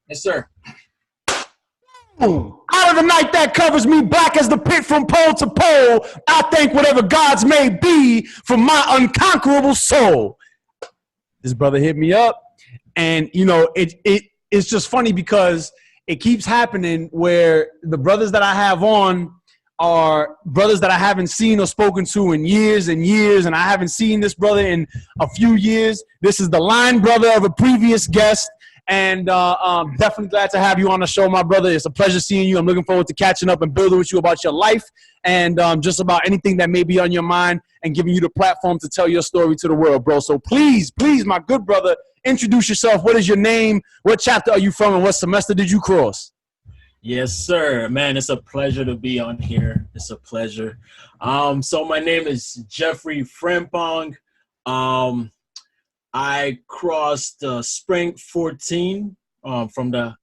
Yes, sir. Out of the night that covers me, black as the pit from pole to pole, I thank whatever gods may be for my unconquerable soul. This brother hit me up, and it's just funny because it keeps happening where the brothers that I have on are brothers that I haven't seen or spoken to in years and years, and I haven't seen this brother in a few years. This is the line brother of a previous guest, and I'm definitely glad to have you on the show, my brother. It's a pleasure seeing you. I'm looking forward to catching up and building with you about your life and just about anything that may be on your mind and giving you the platform to tell your story to the world, bro. So please, my good brother, introduce yourself. What is your name? What chapter are you from? And what semester did you cross? Yes, sir. Man, it's a pleasure to be on here. It's a pleasure. So my name is Jeffery Frimpong. I crossed Spring 14 from the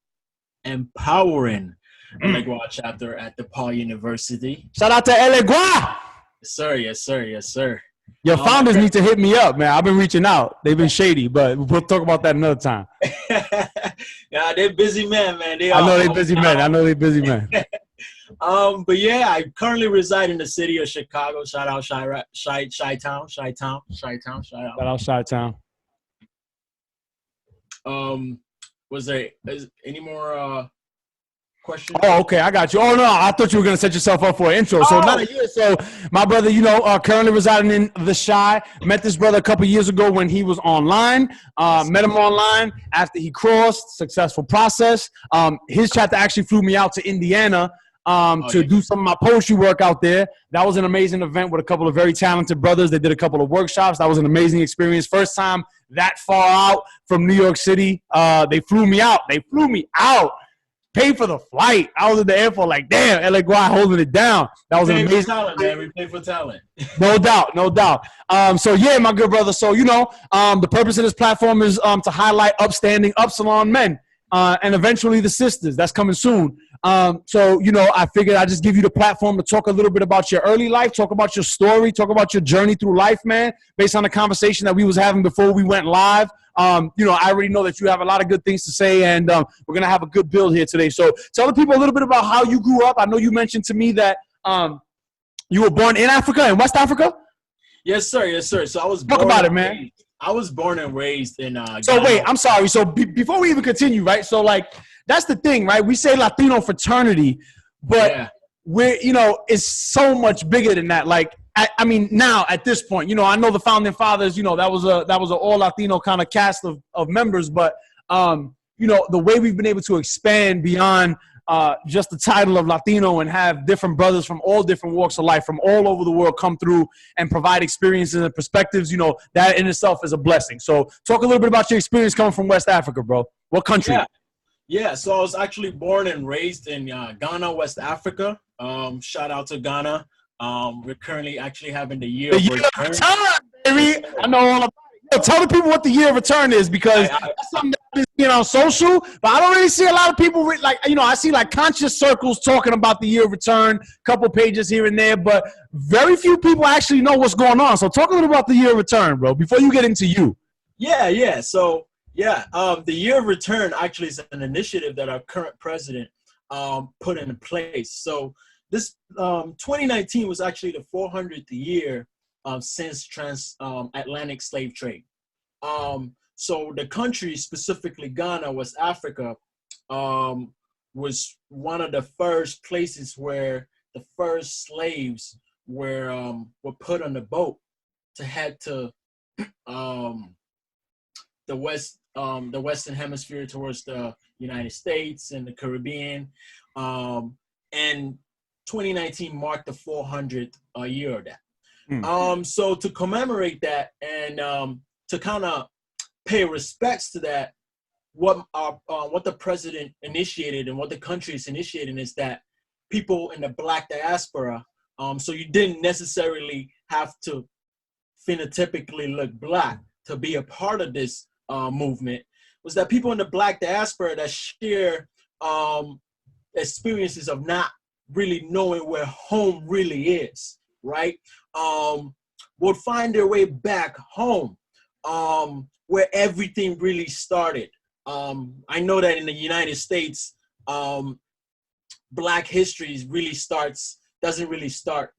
Empowering Elegua chapter at DePaul University. Shout out to Elegua. Yes, sir. Yes, sir. Yes, sir. Your founders need to hit me up, man. I've been reaching out. They've been shady, but we'll talk about that another time. Yeah, they're busy men, man. I know they're busy men. But yeah, I currently reside in the city of Chicago. Shout out Chi-Town. Shout out Chi-Town. Was there any more questions? Oh, okay, I got you. Oh no, I thought you were gonna set yourself up for an intro. So not a year. So my brother, currently residing in the Chi. Met this brother a couple years ago when he was online. Met him online after he crossed. Successful process. His chapter actually flew me out to Indiana to do some of my poetry work out there. That was an amazing event with a couple of very talented brothers. They did a couple of workshops. That was an amazing experience. First time that far out from New York City. They flew me out. Paid for the flight. I was at the airport like, damn, Elegua holding it down. That was an amazing talent, man. We pay for talent. No doubt. So yeah, my good brother. So the purpose of this platform is to highlight upstanding Upsilon men and eventually the sisters. That's coming soon. So I figured I'd just give you the platform to talk a little bit about your early life, talk about your story, talk about your journey through life, man, based on the conversation that we was having before we went live. I already know that you have a lot of good things to say, and we're going to have a good build here today. So tell the people a little bit about how you grew up. I know you mentioned to me that you were born in Africa, in West Africa? Yes, sir. Yes, sir. So I was Talk about it, man. I was born and raised in So wait, I'm sorry. So before we even continue, right? So that's the thing, right? We say Latino fraternity, but we're, it's so much bigger than that. I mean, now at this point, I know the founding fathers, that was an all Latino kind of cast of members, but the way we've been able to expand beyond just the title of Latino and have different brothers from all different walks of life from all over the world come through and provide experiences and perspectives, that in itself is a blessing. So talk a little bit about your experience coming from West Africa, bro. What country? Yeah, so I was actually born and raised in Ghana, West Africa. Shout out to Ghana. We're currently actually having the year of return, baby. I know all about it. Tell the people what the year of return is, because that's something that is on social, but I don't really see a lot of people I see conscious circles talking about the year of return, couple pages here and there, but very few people actually know what's going on. So talk a little about the year of return, bro, before you get into you. Yeah. So the year of return actually is an initiative that our current president put into place. So this 2019 was actually the 400th year since transatlantic slave trade. So the country, specifically Ghana, West Africa, was one of the first places where the first slaves were put on the boat to head to the Western Hemisphere towards the United States and the Caribbean. And 2019 marked the 400th year of that. So to commemorate that and to kind of pay respects to that, what the president initiated and what the country is initiating is that people in the Black diaspora, so you didn't necessarily have to phenotypically look Black to be a part of this movement, was that people in the Black diaspora that share experiences of not really knowing where home really is, right? Would find their way back home, where everything really started, I know that in the United States, Black history doesn't really start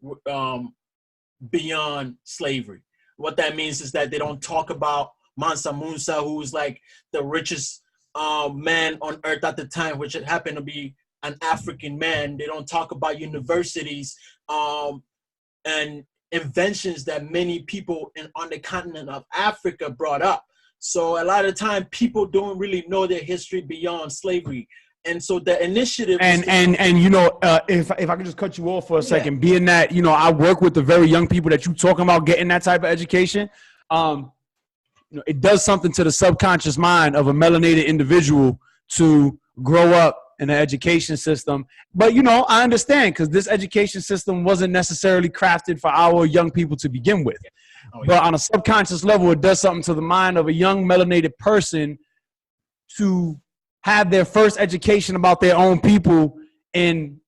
beyond slavery. What that means is that they don't talk about Mansa Musa, who was like the richest man on earth at the time, which happened to be an African man. They don't talk about universities and inventions that many people on the continent of Africa brought up. So a lot of time people don't really know their history beyond slavery. And so the initiative and you know, if I could just cut you off for a second, being that, you know, I work with the very young people that you talking about getting that type of education, you know, it does something to the subconscious mind of a melanated individual to grow up in the education system. But, you know, I understand, because this education system wasn't necessarily crafted for our young people to begin with. But on a subconscious level, it does something to the mind of a young melanated person to have their first education about their own people in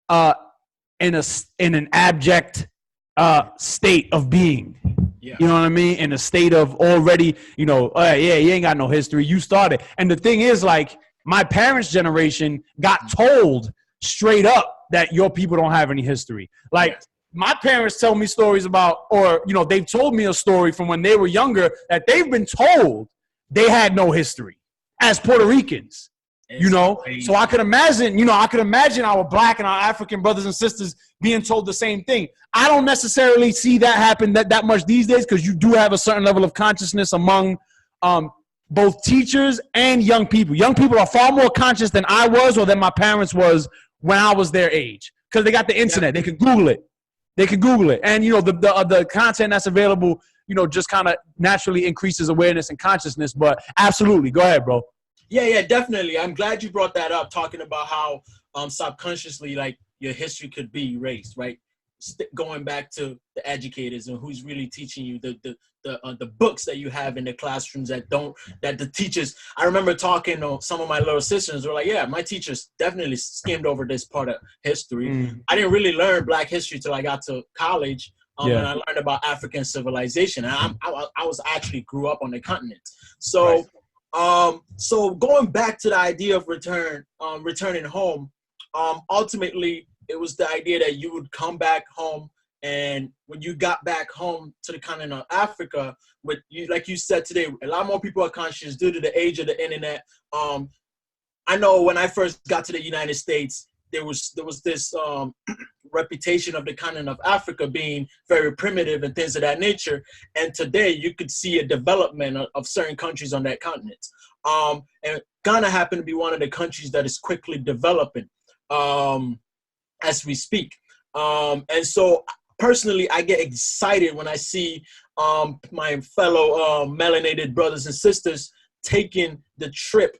an abject state of being. Yeah. You know what I mean? In a state of already, you know, yeah, you ain't got no history. You started. And the thing is, like, my parents' generation got told straight up that your people don't have any history. Like, my parents tell me stories about, or, you know, they've told me a story from when they were younger that they've been told they had no history as Puerto Ricans. You know, crazy. So I could imagine, you know, our Black and our African brothers and sisters being told the same thing. I don't necessarily see that happen that much these days, because you do have a certain level of consciousness among both teachers and young people. Young people are far more conscious than I was or than my parents was when I was their age, because they got the internet. They can Google it. And, you know, the content that's available, you know, just kind of naturally increases awareness and consciousness. But absolutely. Go ahead, bro. Yeah, definitely. I'm glad you brought that up, talking about how subconsciously, like, your history could be erased, right? Going back to the educators and who's really teaching you, the books that you have in the classrooms that the teachers. I remember talking to some of my little sisters were like, yeah, my teachers definitely skimmed over this part of history. I didn't really learn Black history till I got to college. And I learned about African civilization. And I was actually grew up on the continent. So. Right. So going back to the idea of returning home, ultimately it was the idea that you would come back home, and when you got back home to the continent of Africa, with you, like you said today, a lot more people are conscious due to the age of the internet. I know when I first got to the United States, there was this reputation of the continent of Africa being very primitive and things of that nature. And today you could see a development of certain countries on that continent. And Ghana happened to be one of the countries that is quickly developing as we speak. And so personally, I get excited when I see my fellow melanated brothers and sisters taking the trip.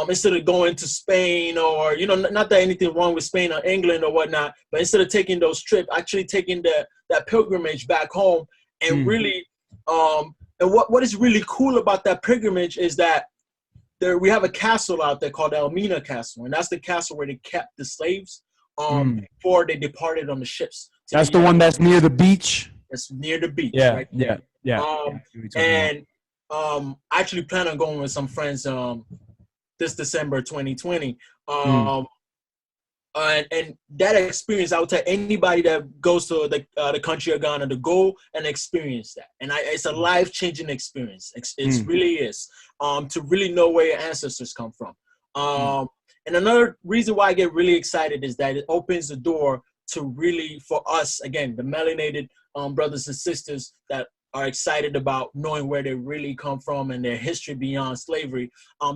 Instead of going to Spain, or, you know, not that anything wrong with Spain or England or whatnot, but instead of taking those trips, actually taking that pilgrimage back home, and really, and what is really cool about that pilgrimage is that we have a castle out there called Elmina Castle, and that's the castle where they kept the slaves before they departed on the ships. That's the one that's near the beach. It's near the beach. Yeah, right? yeah. And I actually plan on going with some friends. This December 2020. And that experience, I would tell anybody that goes to the country of Ghana to go and experience that. And it's a life-changing experience. It really is. To really know where your ancestors come from. And another reason why I get really excited is that it opens the door to really, for us, again, the melanated brothers and sisters that are excited about knowing where they really come from and their history beyond slavery,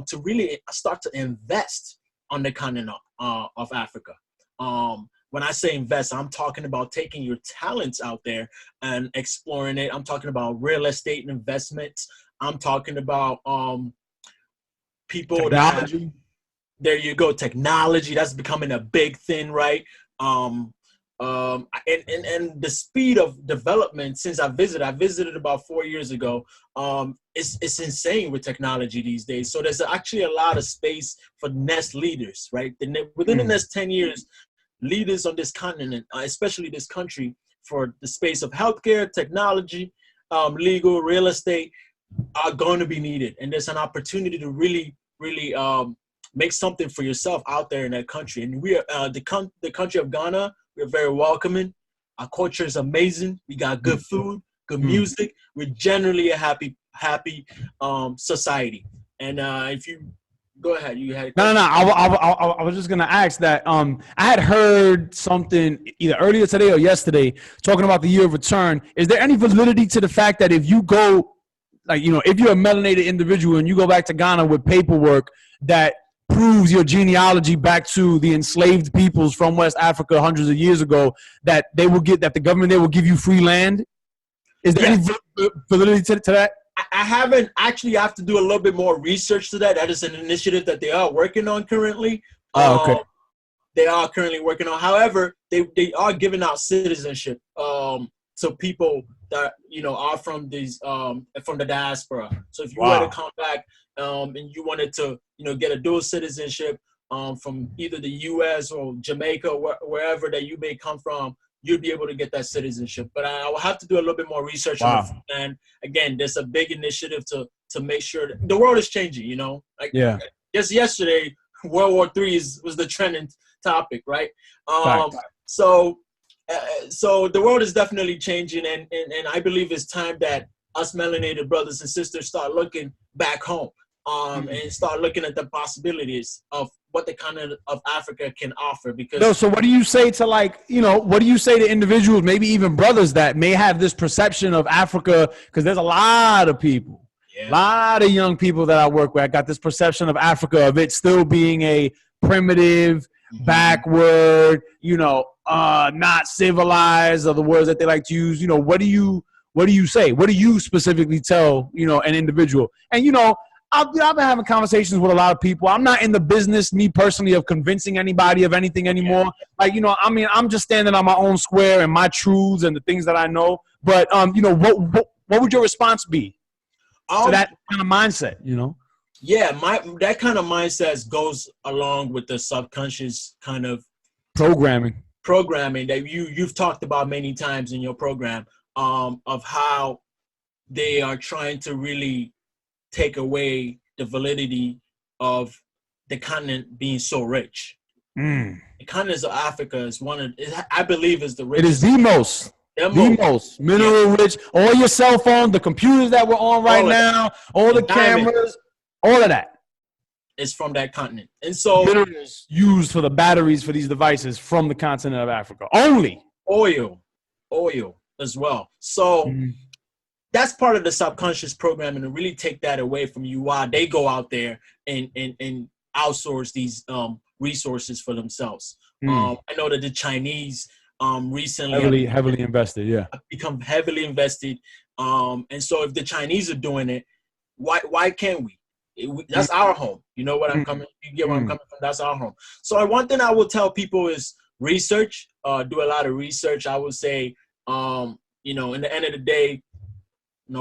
to really start to invest on the continent of Africa. When I say invest, I'm talking about taking your talents out there and exploring it. I'm talking about real estate investments. I'm talking about people technology. There you go, technology. That's becoming a big thing, right? And the speed of development since I visited about 4 years ago, it's insane with technology these days. So there's actually a lot of space for next leaders, right? Within the next 10 years, leaders on this continent, especially this country, for the space of healthcare, technology, legal, real estate, are going to be needed. And there's an opportunity to really really make something for yourself out there in that country. And we are the country of Ghana. We're very welcoming. Our culture is amazing. We got good food, good music. We're generally a happy society. And if you go ahead, you had a No. question? I was just gonna ask that. I had heard something either earlier today or yesterday talking about the year of return. Is there any validity to the fact that if you go, like, if you're a melanated individual and you go back to Ghana with paperwork that proves your genealogy back to the enslaved peoples from West Africa hundreds of years ago, that the government there will give you free land? Is there any validity to that? I haven't actually. I have to do a little bit more research to that. That is an initiative that they are working on currently. Oh, okay. They are currently working on. However, they are giving out citizenship to people that are from these from the diaspora. So if you were to come back and you wanted to get a dual citizenship from either the U.S. or Jamaica or wherever that you may come from, you'd be able to get that citizenship. But I will have to do a little bit more research on it. And again, there's a big initiative to make sure that the world is changing, Just yesterday, World War III was the trending topic, right? So the world is definitely changing, and I believe it's time that us melanated brothers and sisters start looking back home and start looking at the possibilities of what the continent of Africa can offer. Because so what do you say to what do you say to individuals, maybe even brothers that may have this perception of Africa? Because there's a lot of people, a lot of young people that I work with. I got this perception of Africa, of it still being a primitive, backward, not civilized, are the words that they like to use. What do you say? What do you specifically tell, an individual? And, I've been having conversations with a lot of people. I'm not in the business, me personally, of convincing anybody of anything anymore. I'm just standing on my own square and my truths and the things that I know. But, what would your response be to that kind of mindset, Yeah, that kind of mindset goes along with the subconscious kind of programming that you've talked about many times in your program, of how they are trying to really take away the validity of the continent being so rich. The continent of Africa is I believe is the richest. It is the most mineral rich. All your cell phones, the computers that we're on right now, all the cameras, all of that is from that continent. And so minerals used for the batteries for these devices from the continent of Africa. Only oil as well. So that's part of the subconscious programming, to really take that away from you while they go out there and outsource these resources for themselves. I know that the Chinese recently heavily invested, become heavily invested. And so if the Chinese are doing it, why can't we? That's our home. You know what I'm coming? You get where I'm coming from? That's our home. So one thing I will tell people is research. Do a lot of research. I would say, in the end of the day,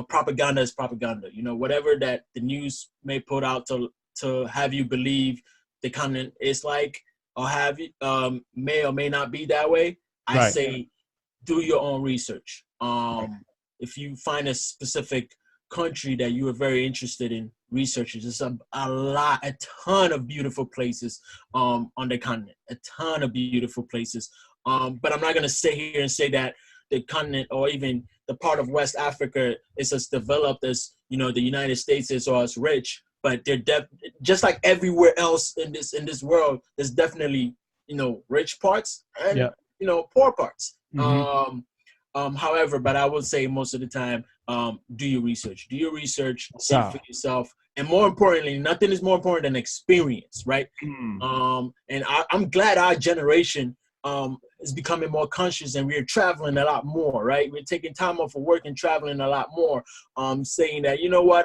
propaganda is propaganda. Whatever that the news may put out to have you believe the continent is like, or have you may or may not be that way. I say, do your own research. If you find a specific country that you are very interested in researching, there's a ton of beautiful places on the continent, a ton of beautiful places. But I'm not going to sit here and say that the continent or even the part of West Africa is as developed as, the United States is, or as rich, but they're just like everywhere else in this world, there's definitely, rich parts and, poor parts. However, but I would say most of the time, do your research, see for yourself. And more importantly, nothing is more important than experience, right? And I'm glad our generation is becoming more conscious, and we're traveling a lot more, right? We're taking time off of work and traveling a lot more, saying that,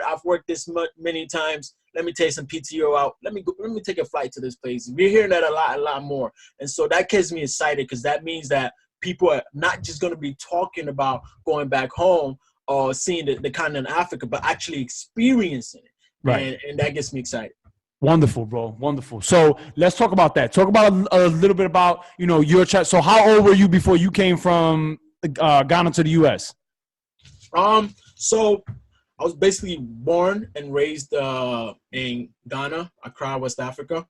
I've worked this many times. Let me take some PTO out. Let me take a flight to this place. We're hearing that a lot more. And so that gets me excited, because that means that people are not just going to be talking about going back home or seeing the continent of Africa, but actually experiencing it. Right. And that gets me excited. Wonderful, bro. Wonderful. So let's talk about that. Talk about a little bit about, your child. So how old were you before you came from Ghana to the U.S.? So I was basically born and raised in Ghana, Accra, West Africa.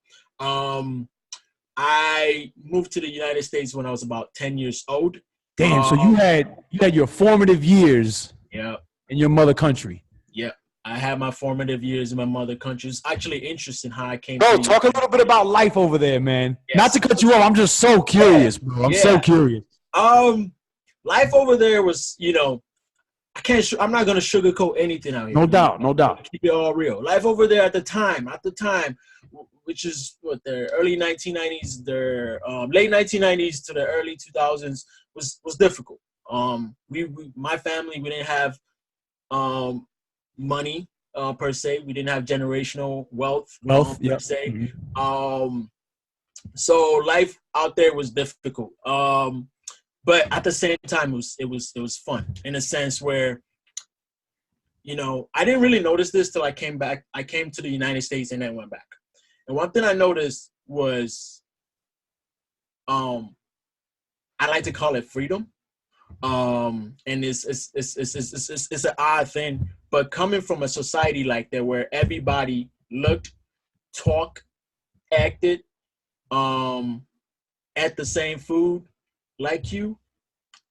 I moved to the United States when I was about 10 years old. Damn, so you had your formative years Yeah. in your mother country. Yeah. I had my formative years in my mother country. It's actually interesting how I came to Bro, the talk a United little bit States. about life over there, man. Yes. Not to cut you off, I'm just so curious, bro. I'm so curious. Life over there was, I'm not gonna sugarcoat anything out here. No doubt, no doubt. Keep it all real. Life over there at the time, which is what the early 1990s, late 1990s to the early 2000s was difficult. My family, we didn't have money per se. We didn't have generational wealth per se. Mm-hmm. So life out there was difficult. But at the same time, it was fun in a sense where, I didn't really notice this till I came back. I came to the United States and then went back. And one thing I noticed was, I like to call it freedom. And it's an odd thing, but coming from a society like that where everybody looked, talked, acted, ate the same food like you,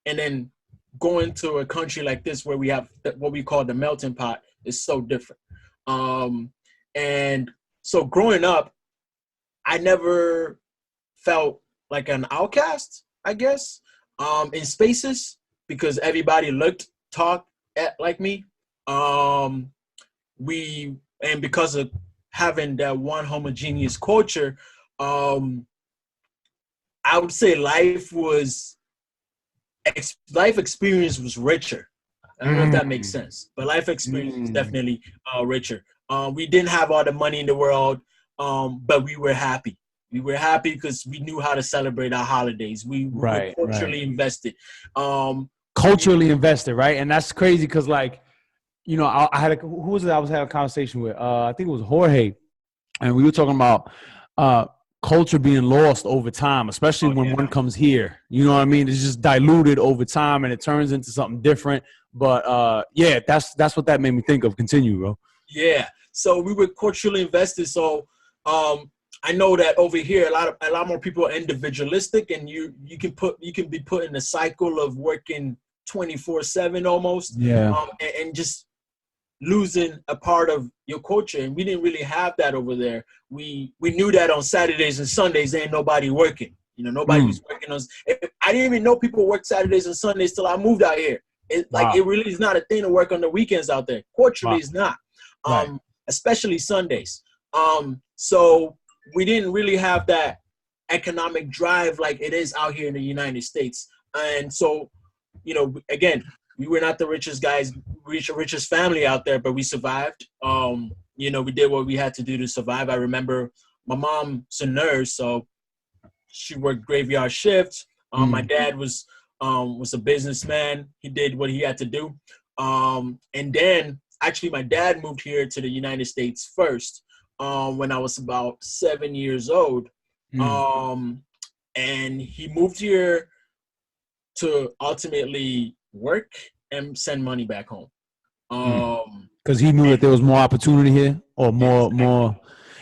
and then going to a country like this where we have what we call the melting pot is so different. And so growing up, I never felt like an outcast, I guess, in spaces because everybody looked, talked, like me. And because of having that one homogeneous culture, I would say life experience was richer. I don't know if that makes sense, but life experience was definitely richer. We didn't have all the money in the world, but we were happy. We were happy because we knew how to celebrate our holidays. We were culturally invested. Culturally invested, right? And that's crazy because, like, I had who was it I was having a conversation with? I think it was Jorge, and we were talking about culture being lost over time, especially when one comes here. You know what I mean? It's just diluted over time, and it turns into something different. But that's what that made me think of. Continue, bro. Yeah. So we were culturally invested. So I know that over here, a lot more people are individualistic, and you can be put in a cycle of working 24/7 almost, and just losing a part of your culture. And we didn't really have that over there. We knew that on Saturdays and Sundays ain't nobody working. Nobody was working on. I didn't even know people worked Saturdays and Sundays till I moved out here. It really is not a thing to work on the weekends out there. Culturally, it's not, especially Sundays. So we didn't really have that economic drive like it is out here in the United States. And so, again, we were not the richest guys, richest family out there, but we survived. We did what we had to do to survive. I remember my mom's a nurse, so she worked graveyard shifts. My dad was a businessman. He did what he had to do. And then actually my dad moved here to the United States first when I was about 7 years old. And he moved here to ultimately work and send money back home. Because he knew that there was more opportunity here, or more.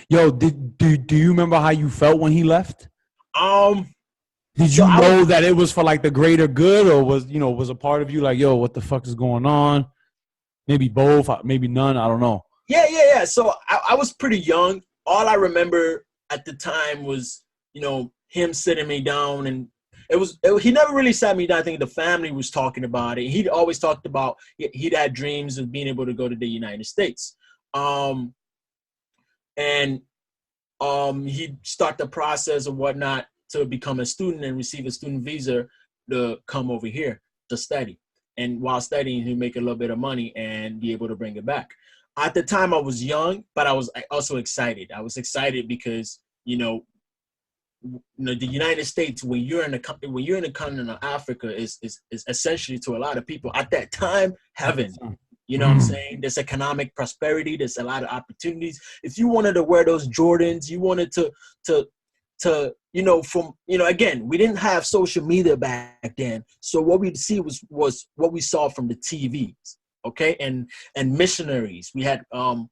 Yo, do you remember how you felt when he left? Did you know that it was for like the greater good, or was a part of you like, yo, what the fuck is going on? Maybe both, maybe none. I don't know. Yeah. So I was pretty young. All I remember at the time was, him sitting me down, and he never really sat me down. I think the family was talking about it. He'd always talked about he'd had dreams of being able to go to the United States. And he'd start the process of whatnot to become a student and receive a student visa to come over here to study. And while studying, he'd make a little bit of money and be able to bring it back. At the time, I was young, but I was also excited. I was excited because, the United States, when you're in the continent of Africa, is essentially, to a lot of people at that time, heaven. You know what I'm saying? There's economic prosperity. There's a lot of opportunities. If you wanted to wear those Jordans, you wanted to again, we didn't have social media back then. So what we'd see was what we saw from the TVs. okay, and missionaries. We had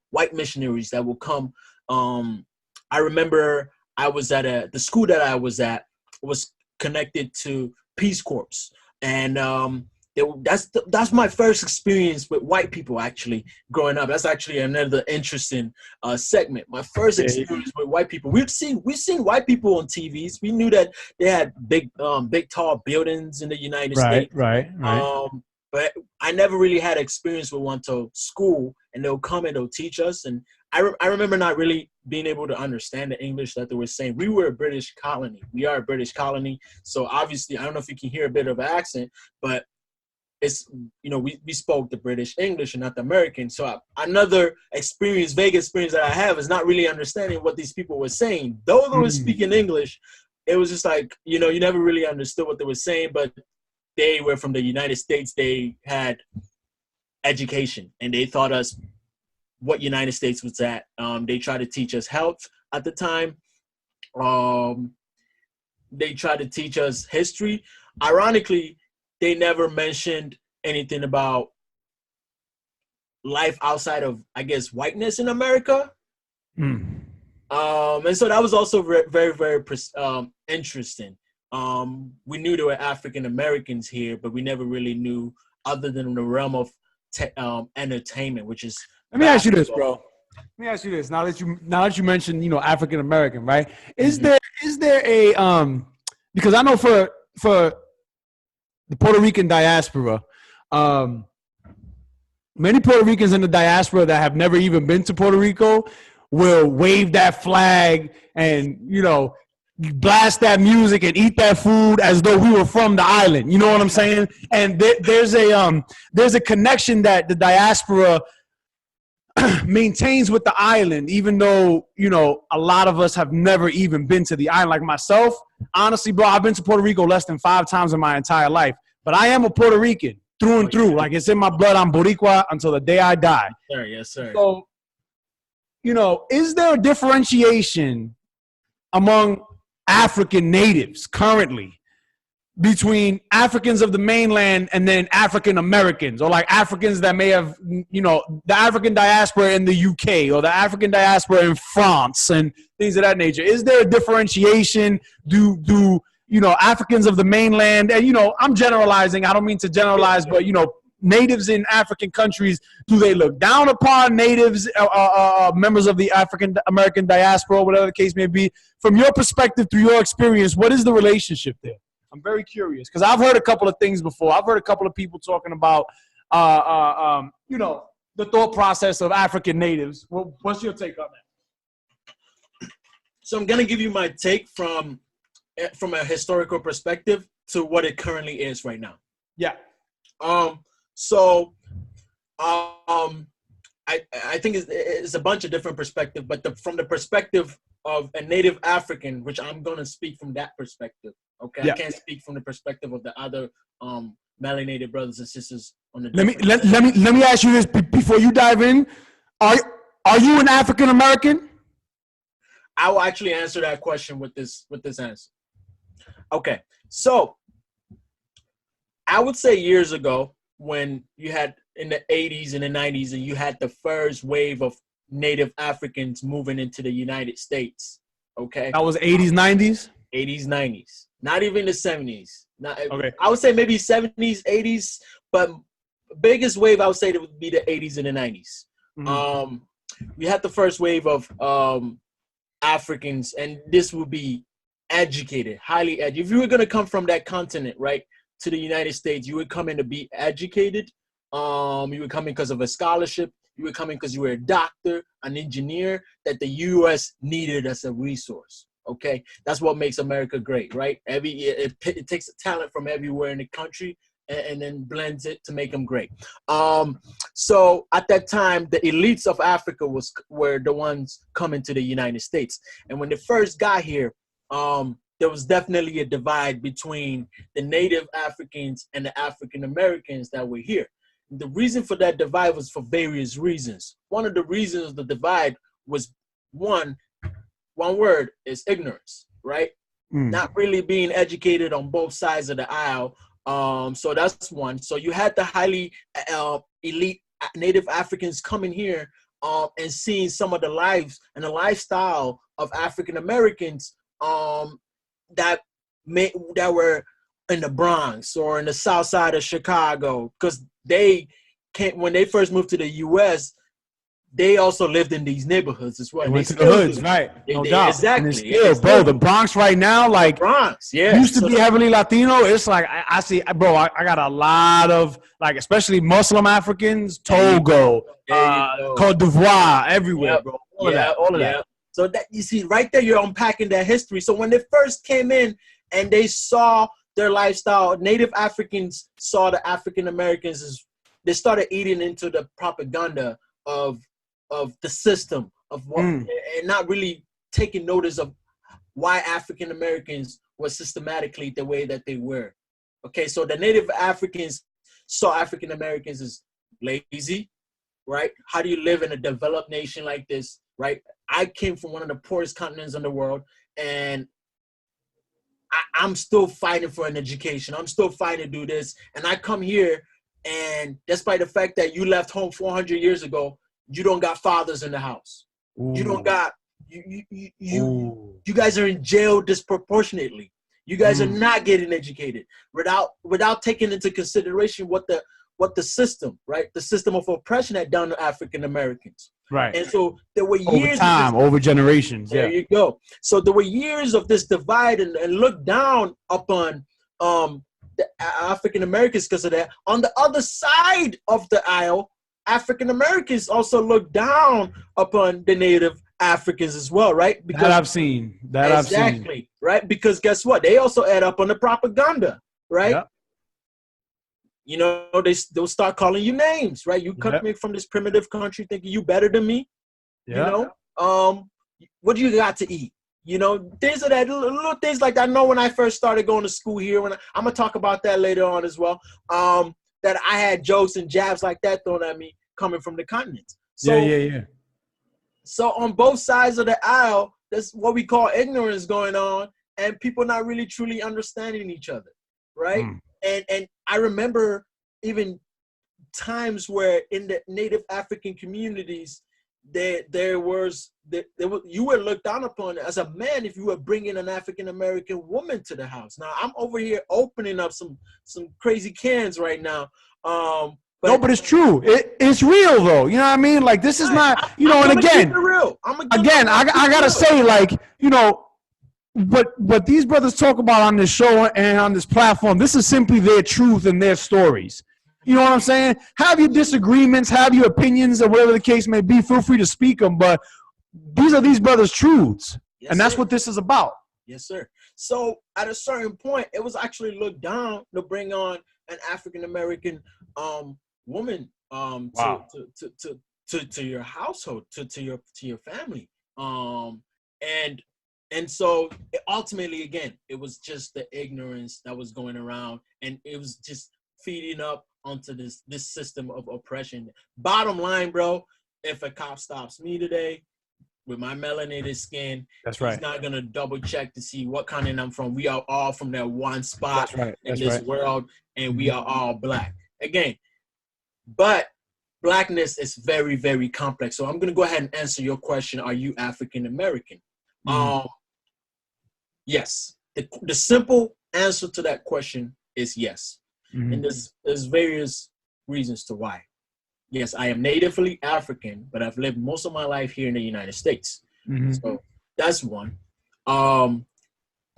white missionaries that will come. I remember I was at the school that I was at was connected to Peace Corps, and that's my first experience with white people actually growing up. That's actually another interesting segment. My first experience with white people. We've seen white people on TVs. We knew that they had big tall buildings in the United States. Right. But I never really had experience with one till school, and they'll come and they'll teach us. And I remember not really being able to understand the English that they were saying. We were a British colony. We are a British colony. So obviously, I don't know if you can hear a bit of an accent, but it's, we spoke the British English and not the American. So another experience, vague experience that I have is not really understanding what these people were saying. Though they were speaking English, it was just like, you never really understood what they were saying, but they were from the United States. They had education, and they taught us what United States was at. They tried to teach us health at the time. They tried to teach us history. Ironically, they never mentioned anything about life outside of, I guess, whiteness in America. And so that was also very, very interesting. We knew there were African Americans here, but we never really knew other than the realm of entertainment, which is. Let me ask you this, bro. Let me ask you this. Now that you mentioned, African American, right? Is there a because I know for the Puerto Rican diaspora, many Puerto Ricans in the diaspora that have never even been to Puerto Rico will wave that flag and, blast that music and eat that food as though we were from the island. You know what I'm saying? And there's a connection that the diaspora maintains with the island, even though, a lot of us have never even been to the island. Like myself, honestly, bro, I've been to Puerto Rico less than 5 times in my entire life. But I am a Puerto Rican through and through. Like, it's in my blood. I'm Boricua until the day I die. Yes, sir. So, is there a differentiation among African natives currently between Africans of the mainland and then African Americans, or like Africans that may have, the African diaspora in the UK or the African diaspora in France and things of that nature? Is there a differentiation? Do Africans of the mainland, and, I'm generalizing, I don't mean to generalize, but, natives in African countries, do they look down upon natives, members of the African American diaspora, whatever the case may be? From your perspective, through your experience, what is the relationship there? I'm very curious, because I've heard a couple of things before. I've heard a couple of people talking about, the thought process of African natives. What's your take on that? So I'm going to give you my take from a historical perspective to what it currently is right now. Yeah. I think it's a bunch of different perspectives, but from the perspective of a native African, which I'm going to speak from that perspective. Okay. Yeah. I can't speak from the perspective of the other melanated brothers and sisters on the. Let me ask you this before you dive in. Are you an African American? I will actually answer that question with this answer. Okay. So I would say years ago, when you had in the 80s and the 90s, and you had the first wave of native Africans moving into the United States. Okay. That was 80s, 90s? 80s, 90s. Not even the 70s. Okay. I would say maybe 70s, 80s, but biggest wave I would say that would be the 80s and the 90s. Mm-hmm. We had the first wave of Africans, and this would be educated, highly educated. If you were going to come from that continent, right, to the United States, you would come in to be educated. You would come in because of a scholarship. You would come in because you were a doctor, an engineer that the U.S. needed as a resource. Okay, that's what makes America great, right? It takes a talent from everywhere in the country and then blends it to make them great. So at that time, the elites of Africa were the ones coming to the United States, and when they first got here, there was definitely a divide between the native Africans and the African Americans that were here. The reason for that divide was for various reasons. One of the reasons of the divide was one word is ignorance, right? Not really being educated on both sides of the aisle So that's one. So you had the highly elite Native Africans coming here and seeing some of the lives and the lifestyle of African Americans that were in the Bronx or in the South Side of Chicago, because they came when they first moved to the U.S. They also lived in these neighborhoods as well. They went to the hoods, right? No doubt. Exactly. And it's still, bro, the Bronx right now, like Bronx, yeah, used to be heavily Latino. It's like I see, bro. I got a lot of like, especially Muslim Africans, Togo, Cote d'Ivoire, everywhere, bro. All of that. So that you see right there, you're unpacking that history. So when they first came in and they saw their lifestyle, Native Africans saw the African Americans as they started eating into the propaganda of the system of what, and not really taking notice of why African Americans were systematically the way that they were. Okay, so the Native Africans saw African Americans as lazy, right? How do you live in a developed nation like this, right? I came from one of the poorest continents in the world, and I'm still fighting for an education. I'm still fighting to do this, and I come here, and despite the fact that you left home 400 years ago, you don't got fathers in the house. Ooh. You don't got you guys are in jail disproportionately. You guys are not getting educated without taking into consideration what the system, right? The system of oppression had done to African Americans. Right. And so there were years over time, over generations. There you go. So there were years of this divide and look down upon the African Americans because of that. On the other side of the aisle, African Americans also look down upon the Native Africans as well, right? Because that I've seen. Exactly, right? Because guess what? They also add up on the propaganda, right? Yep. You know, they'll start calling you names, right? You come from this primitive country thinking you better than me. Yep. You know, what do you got to eat? You know, things of that, little things like that. I know when I first started going to school here, I'm gonna talk about that later on as well. That I had jokes and jabs like that thrown at me coming from the continent. So, yeah. So on both sides of the aisle, that's what we call ignorance going on, and people not really truly understanding each other, right? And I remember even times where in the Native African communities, you were looked down upon as a man if you were bringing an African American woman to the house. Now I'm over here opening up some crazy cans right now. But it's true. It's real though. You know what I mean? Like this is not, you know. And again, I gotta say, like, you know, what these brothers talk about on this show and on this platform, this is simply their truth and their stories. You know what I'm saying? Have your disagreements, have your opinions, or whatever the case may be. Feel free to speak them, but these are these brothers' truths, and that's what this is about. Yes, sir. So at a certain point, it was actually looked down to bring on an African American woman to your household, to your family, and so ultimately, again, it was just the ignorance that was going around, and it was just feeding up onto this system of oppression. Bottom line, bro, if a cop stops me today with my melanated skin, he's not gonna double check to see what continent I'm from. We are all from that one spot in this world, and we are all black. Again, but blackness is very, very complex. So I'm gonna go ahead and answer your question. Are you African American? Yes. The simple answer to that question is yes. And there's various reasons to why. Yes, I am natively African, but I've lived most of my life here in the United States. So that's one.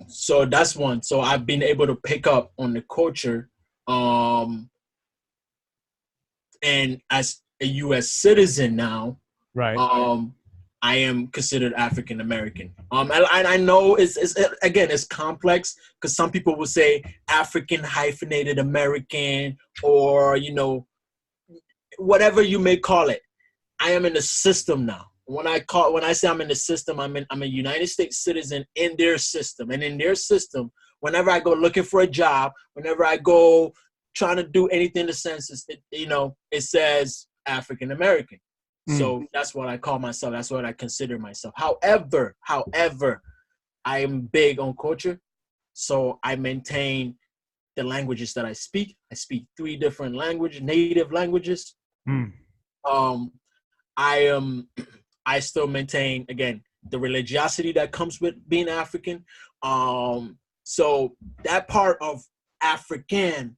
So I've been able to pick up on the culture. And as a U.S. citizen now, I am considered African American. I know it's complex because some people will say African hyphenated American, or you know, whatever you may call it. I am in the system now. When I say I'm in the system, I'm a United States citizen in their system, and in their system, whenever I go looking for a job, whenever I go trying to do anything in the census, it says African American. So that's what I call myself. That's what I consider myself. However, I am big on culture. So I maintain the languages that I speak. I speak 3 different native languages. I still maintain, again, the religiosity that comes with being African. So that part of African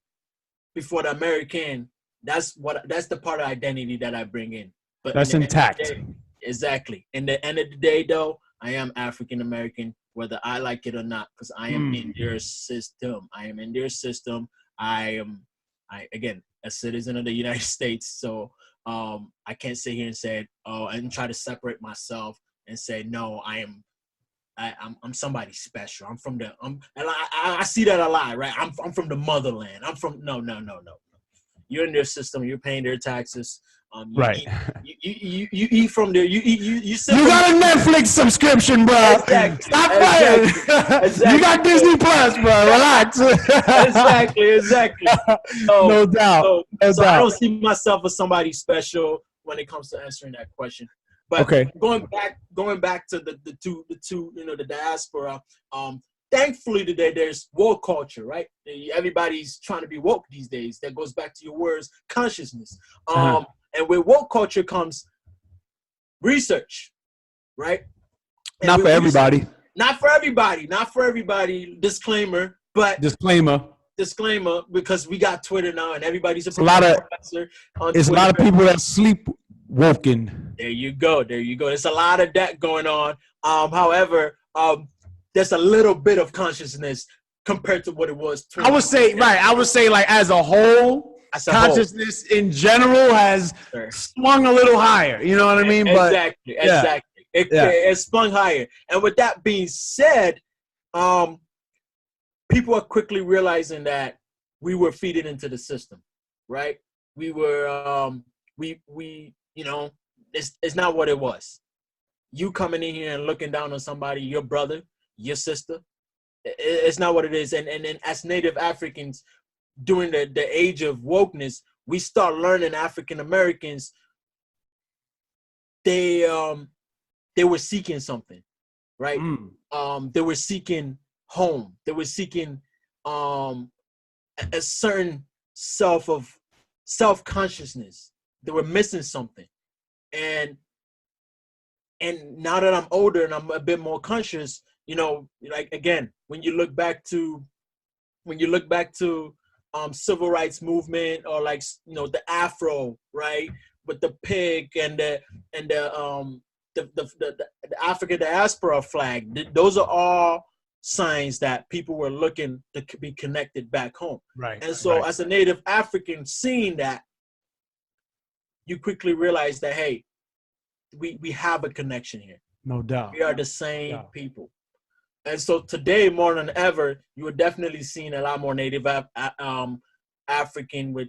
before the American, that's the part of identity that I bring in. But that's intact. Exactly. In the end of the day, though, I am African American, whether I like it or not, because I am in their system. I am in their system. I again, a citizen of the United States. So I can't sit here and say, and try to separate myself and say, no, I'm somebody special. I'm from and I see that a lot, right? I'm from the motherland. I'm from no. You're in their system. You're paying their taxes. Right. You eat from there. You got a Netflix subscription, bro. Exactly. Stop playing. Exactly. You got Disney Plus, bro. Relax. Exactly. So, no doubt. So I don't see myself as somebody special when it comes to answering that question. But okay. going back to the two, the diaspora. Thankfully today there's woke culture, right? Everybody's trying to be woke these days. That goes back to your words, consciousness. And with woke culture comes research, right? And not for everybody. Not for everybody. Disclaimer, because we got Twitter now and everybody's a lot of professor. It's a lot of people that sleep woken. There you go. There's a lot of that going on. However, there's a little bit of consciousness compared to what it was. I would say like as a whole, consciousness in general has swung a little higher. You know what I mean? Exactly. It swung higher. And with that being said, people are quickly realizing that we were feeding into the system, right? We were, it's not what it was. You coming in here and looking down on somebody, your brother, your sister, it's not what it is. And then as Native Africans, during the age of wokeness, we start learning African Americans, they were seeking something, right? They were seeking home. They were seeking a certain self-consciousness. They were missing something. And now that I'm older and I'm a bit more conscious, like again, when you look back to civil rights movement, or like the Afro, right, with the pig and the African diaspora flag, those are all signs that people were looking to be connected back home. Right. And so as a Native African, seeing that, you quickly realize that, hey, we have a connection here. No doubt. We are the same people. And so today, more than ever, you are definitely seeing a lot more Native African with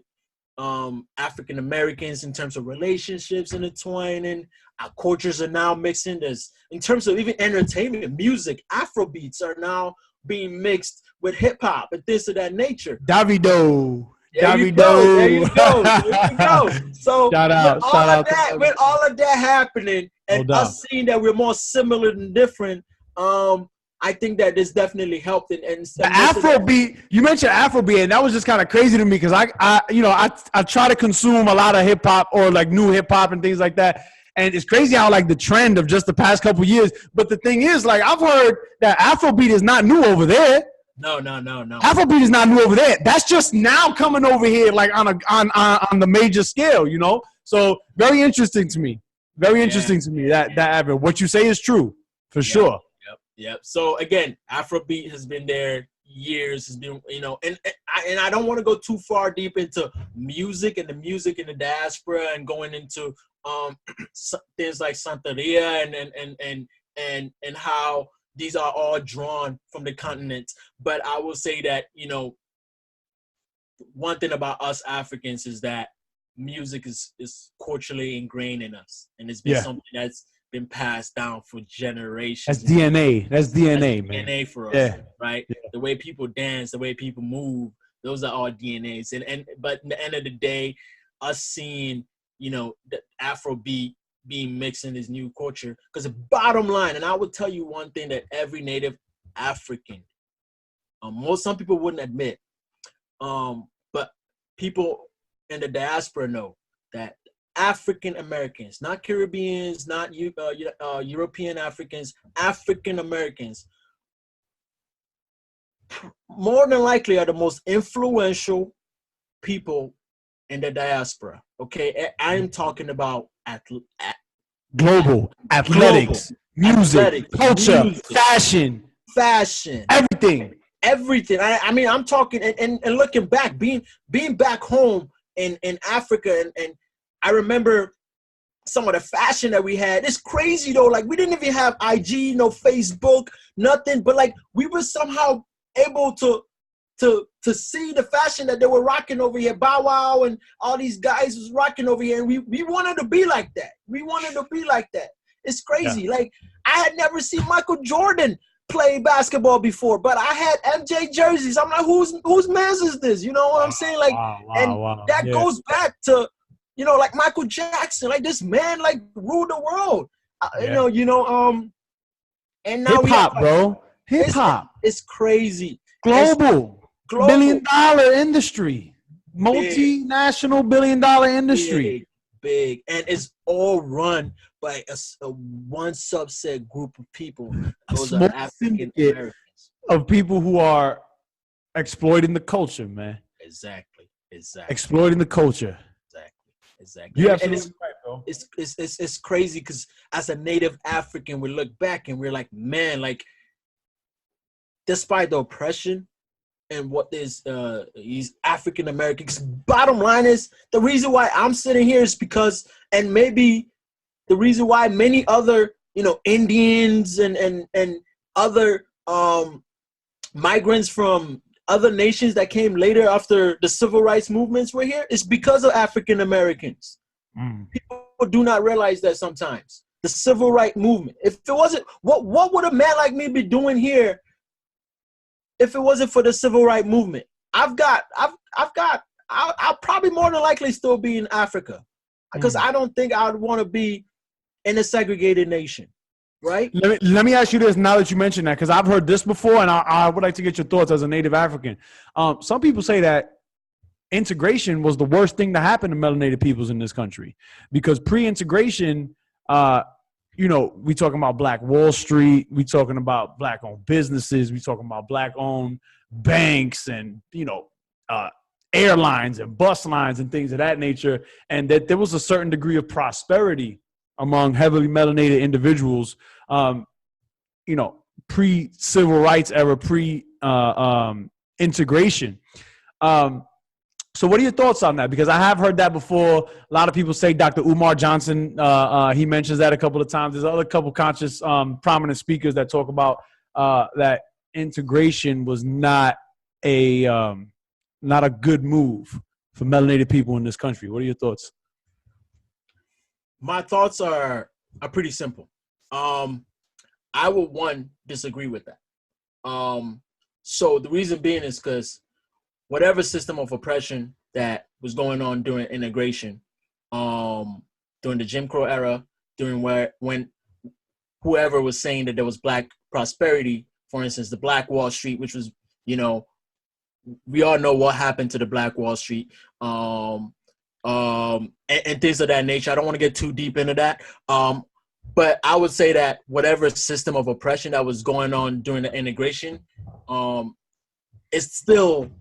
African Americans in terms of relationships intertwining. Our cultures are now mixing. There's, in terms of even entertainment, music, Afrobeats are now being mixed with hip hop and things of that nature. Davido. There you go. So with all of that happening and us seeing that we're more similar than different, I think that this definitely helped. And the Afrobeat, you mentioned Afrobeat, and that was just kind of crazy to me because I try to consume a lot of hip hop or like new hip hop and things like that. And it's crazy how like the trend of just the past couple of years. But the thing is, like, I've heard that Afrobeat is not new over there. No. Afrobeat is not new over there. That's just now coming over here, like on the major scale, So very interesting to me. Very interesting to me that what you say is true for sure. Yep. So again, Afrobeat has been there years. Has been, and I don't want to go too far deep into music and the diaspora and going into things like Santeria and how these are all drawn from the continent. But I will say that, one thing about us Africans is that music is culturally ingrained in us, and it's been something that's been passed down for generations. That's DNA. That's DNA, man. DNA for us, right? Yeah. The way people dance, the way people move, those are all DNAs. But at the end of the day, us seeing, the Afrobeat being mixed in this new culture, because the bottom line, and I will tell you one thing that every Native African, some people wouldn't admit, But people in the diaspora know that African Americans, not Caribbeans, not European Africans, African Americans, more than likely are the most influential people in the diaspora. Okay, I'm talking about global, athletics, music, culture, fashion, everything. I mean, I'm talking and looking back, being back home in Africa, and I remember some of the fashion that we had. It's crazy though. Like, we didn't even have IG, no Facebook, nothing. But like, we were somehow able to see the fashion that they were rocking over here. Bow Wow and all these guys was rocking over here, and we wanted to be like that. We wanted to be like that. It's crazy. Yeah. Like, I had never seen Michael Jordan play basketball before, but I had MJ jerseys. I'm like, whose man's is this? You know what I'm saying? Like, that goes back to, you know, like Michael Jackson. Like, this man like ruled the world. And now hip hop, bro. Hip hop. It's crazy. Global. Billion-dollar industry. Multinational billion-dollar industry. Big. And it's all run by one subset group of people. Those are African Americans. Of people who are exploiting the culture, man. Exactly. Exploiting the culture. Exactly. You absolutely right, bro. It's crazy because as a native African, we look back and we're like, man, like, despite the oppression and what is these African Americans, bottom line is, the reason why I'm sitting here is because, and maybe the reason why many other, you know, Indians and other migrants from other nations that came later after the civil rights movements were here is because of African Americans. People do not realize that sometimes. The civil rights movement. If it wasn't, what would a man like me be doing here if it wasn't for the civil rights movement? I'll probably more than likely still be in Africa, because I don't think I'd want to be in a segregated nation, right? Let me ask you this now that you mentioned that, because I've heard this before, and I would like to get your thoughts as a native African. Some people say that integration was the worst thing to happen to melanated peoples in this country, because pre-integration, you know, we talking about Black Wall Street, we talking about Black-owned businesses, we talking about Black-owned banks, and, you know, airlines and bus lines and things of that nature, and that there was a certain degree of prosperity among heavily melanated individuals, you know, pre-civil rights era, pre-integration. So what are your thoughts on that? Because I have heard that before. A lot of people say Dr. Umar Johnson, he mentions that a couple of times. There's other couple conscious, prominent speakers that talk about that integration was not a good move for melanated people in this country. What are your thoughts? My thoughts are pretty simple. I would disagree with that. So the reason being is because whatever system of oppression that was going on during integration, during the Jim Crow era, when whoever was saying that there was Black prosperity, for instance, the Black Wall Street, which was, you know, we all know what happened to the Black Wall Street, and things of that nature. I don't want to get too deep into that. But I would say that whatever system of oppression that was going on during the integration, it's still,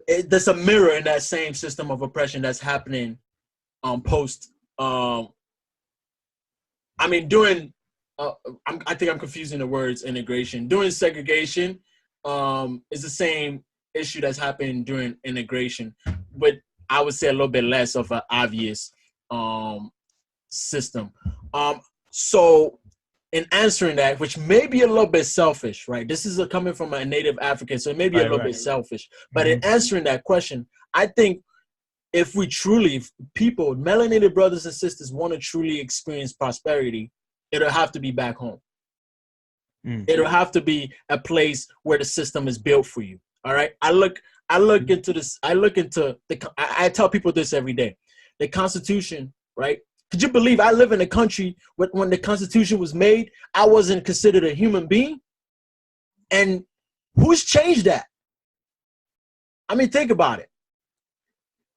there's a mirror in that same system of oppression that's happening post. I think I'm confusing the words integration. During segregation is the same issue that's happening during integration, but I would say a little bit less of an obvious system. So in answering that, which may be a little bit selfish, right? This is coming from a native African, so it may be a little bit selfish. But in answering that question, I think if people, melanated brothers and sisters, want to truly experience prosperity, it'll have to be back home. It'll have to be a place where the system is built for you. All right. I look into this. I tell people this every day. The Constitution, right? Could you believe I live in a country when the Constitution was made, I wasn't considered a human being? And Who's changed that? I mean, think about it.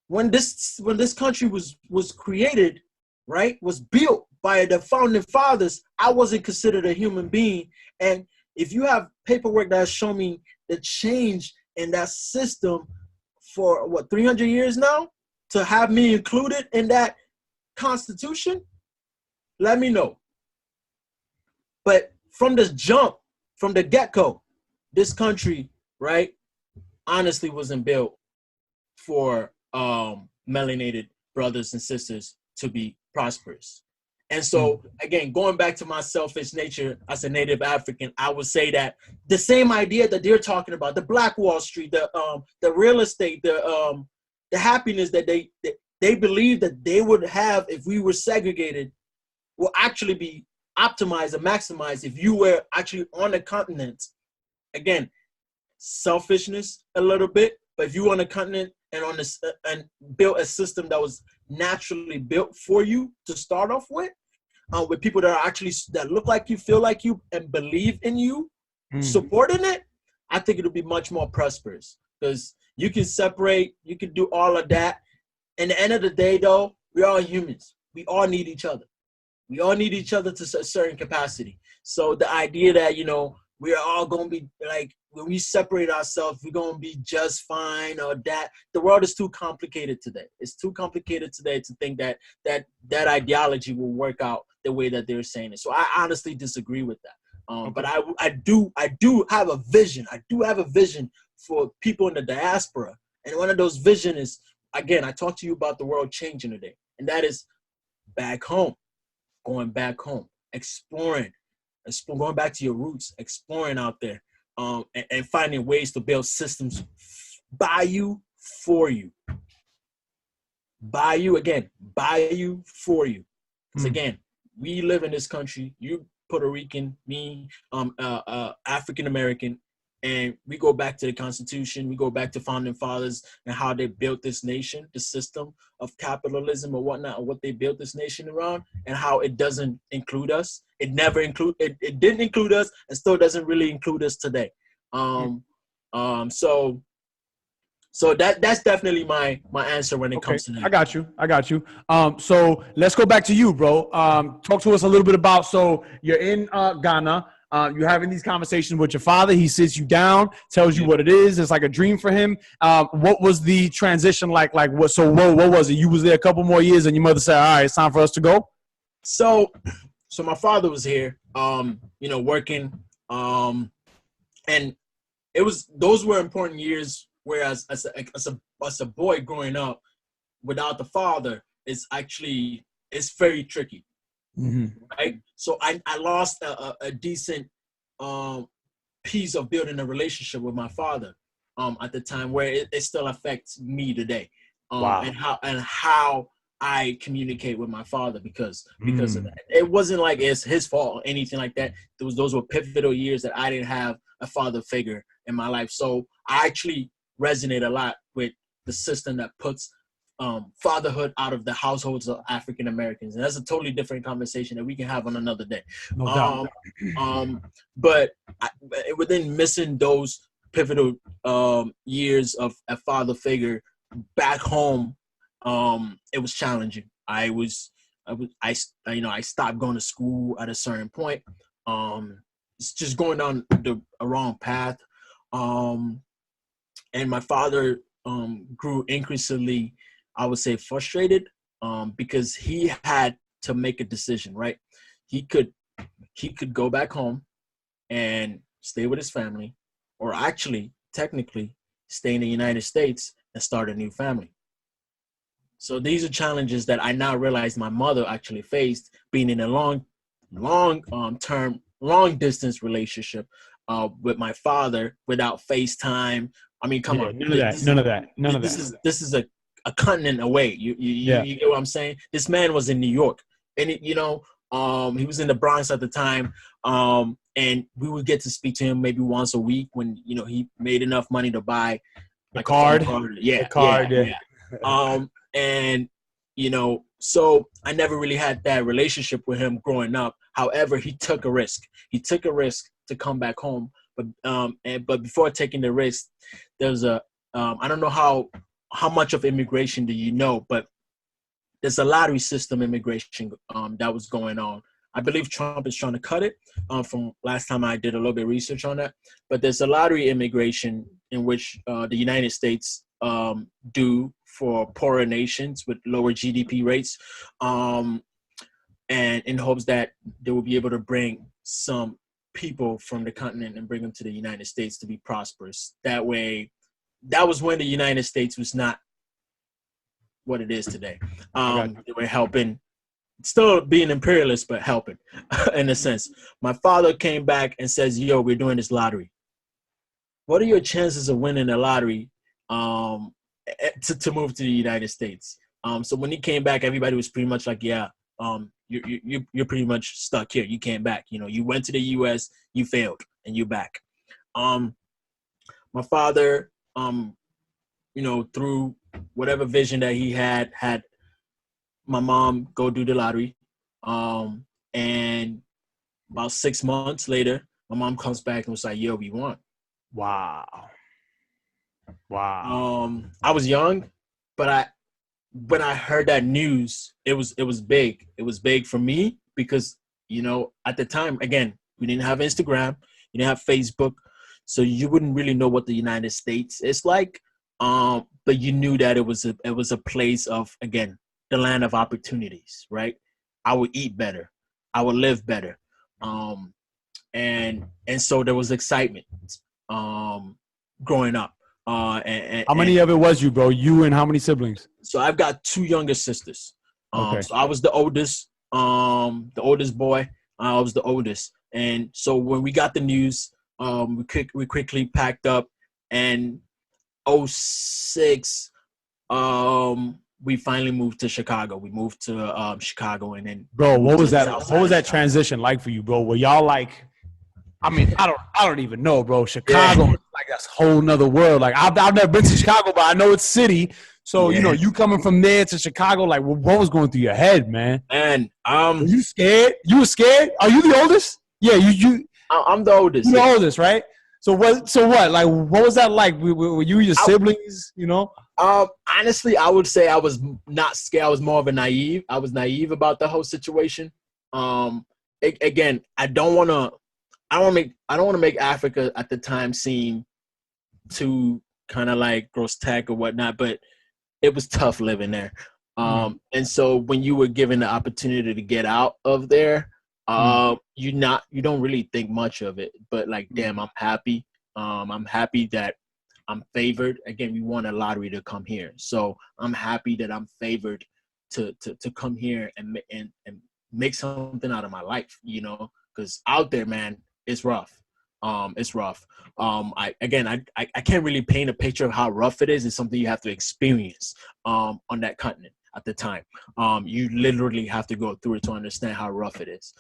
When this country was created, right, was built by the founding fathers, I wasn't considered a human being. And if you have paperwork that has shown me the change in that system for what, 300 years now, to have me included in that constitution, let me know. But from the jump, from the get-go, this country, right, honestly wasn't built for melanated brothers and sisters to be prosperous. And so, again, going back to my selfish nature as a native African, I would say that the same idea that they're talking about, the Black Wall Street, the real estate, the happiness that they believe that they would have if we were segregated, will actually be optimized and maximized if you were actually on the continent. Again, selfishness a little bit, but if you were on the continent and on this and built a system that was naturally built for you to start off with people that are actually that look like you, feel like you, and believe in you, supporting it, I think it'll be much more prosperous, because you can separate, you can do all of that. In the end of the day, though, we're all humans. We all need each other. We all need each other to a certain capacity. So the idea that, you know, we're all going to be like, when we separate ourselves, we're going to be just fine, or that the world is too complicated today. It's too complicated today to think that that ideology will work out the way that they're saying it. So I honestly disagree with that. Okay. But I do have a vision. I do have a vision for people in the diaspora. And one of those visions is, again, I talked to you about the world changing today. And that is back home, going back home, exploring, going back to your roots, exploring out there, and finding ways to build systems by you, for you. By you, again, by you, for you. Because again, we live in this country, you Puerto Rican, me, African American, and we go back to the Constitution, we go back to founding fathers and how they built this nation, the system of capitalism or whatnot, or what they built this nation around, and how it doesn't include us. It never it didn't include us, and still doesn't really include us today. So that's definitely my answer when it comes to that. I got you. So let's go back to you, bro. Talk to us a little bit about, so you're in Ghana. You're having these conversations with your father. He sits you down, tells you what it is. It's like a dream for him. What was the transition like? Like what? So what was it? You was there a couple more years, and your mother said, "All right, it's time for us to go." So my father was here, working, and those were important years. Whereas as a boy growing up without the father, it's very tricky. Right? So I lost a decent piece of building a relationship with my father at the time, where it still affects me today. And how I communicate with my father because of that. It wasn't like it's his fault or anything like that. Those were pivotal years that I didn't have a father figure in my life. So I actually resonate a lot with the system that puts fatherhood out of the households of African Americans, and that's a totally different conversation that we can have on another day. No doubt. But within missing those pivotal years of a father figure back home, it was challenging. I stopped going to school at a certain point. It's just going down a wrong path. And my father grew increasingly, I would say, frustrated because he had to make a decision, right? He could go back home and stay with his family, or actually, technically, stay in the United States and start a new family. So these are challenges that I now realize my mother actually faced, being in a long distance relationship with my father without FaceTime. I mean, come on. None of that. This is a continent away. You get what I'm saying? This man was in New York, and he was in the Bronx at the time. And we would get to speak to him maybe once a week when he made enough money to buy a card. And so I never really had that relationship with him growing up. However, he took a risk. He took a risk to come back home. but before taking the risk, there's a I don't know how much of immigration do you know, but there's a lottery system immigration that was going on. I believe Trump is trying to cut it. From last time I did a little bit of research on that, but there's a lottery immigration in which the United States do for poorer nations with lower GDP rates, and in hopes that they will be able to bring some people from the continent and bring them to the United States to be prosperous. That way, that was when the United States was not what it is today. They were helping, still being imperialist, but helping in a sense. My father came back and says, yo, we're doing this lottery. What are your chances of winning the lottery to move to the United States? So when he came back, everybody was pretty much like, yeah, you're pretty much stuck here. You came back. You know, you went to the U.S., you failed, and you're back. My father, you know, through whatever vision that he had my mom go do the lottery. And about 6 months later, my mom comes back and was like, yo, we won. Wow. I was young, but when I heard that news, it was big. It was big for me because, you know, at the time, again, we didn't have Instagram, you didn't have Facebook, so you wouldn't really know what the United States is like. But you knew that it was a place of, again, the land of opportunities, right? I would eat better, I would live better, and so there was excitement growing up. And how many of it was you, bro? You and how many siblings? So I've got two younger sisters. Okay. So I was the oldest boy. I was the oldest, and so when we got the news, we quickly packed up, and 2006, we finally moved to Chicago. We moved to Chicago, and then bro, what was that? What was that transition like for you, bro? Were y'all like? I mean, I don't even know, bro. Chicago, yeah. Like that's a whole nother world. Like I've never been to Chicago, but I know it's city. So, you know, you coming from there to Chicago, like what was going through your head, man? And were you scared? You were scared? Are you the oldest? Yeah, you. I'm the oldest. You're the oldest, right? So what? Like, what was that like? Were you your siblings? You know? Honestly, I would say I was not scared. I was more of a naive. I was naive about the whole situation. Again, I don't want to make Africa at the time seem too kind of like gross tech or whatnot, but it was tough living there. And so when you were given the opportunity to get out of there, you don't really think much of it. But like, damn, I'm happy. I'm happy that I'm favored. Again, we won a lottery to come here, so I'm happy that I'm favored to come here and make something out of my life. You know, because out there, man, it's rough. It's rough. I can't really paint a picture of how rough it is. It's something you have to experience on that continent at the time. You literally have to go through it to understand how rough it is.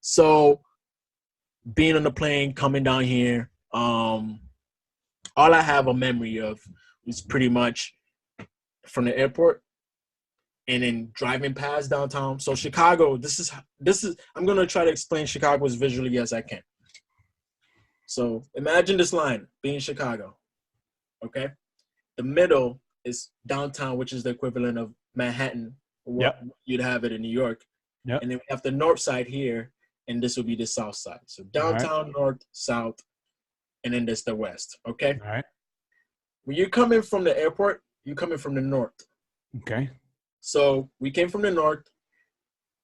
So being on the plane, coming down here, all I have a memory of is pretty much from the airport and then driving past downtown. So Chicago, this is I'm gonna try to explain Chicago as visually as I can. So imagine this line being Chicago, okay? The middle is downtown, which is the equivalent of Manhattan, what you'd have it in New York. And then we have the north side here, and this will be the south side. So downtown, north, south, and then there's the west, okay? All right. When you're coming from the airport, you're coming from the north. Okay. So we came from the north,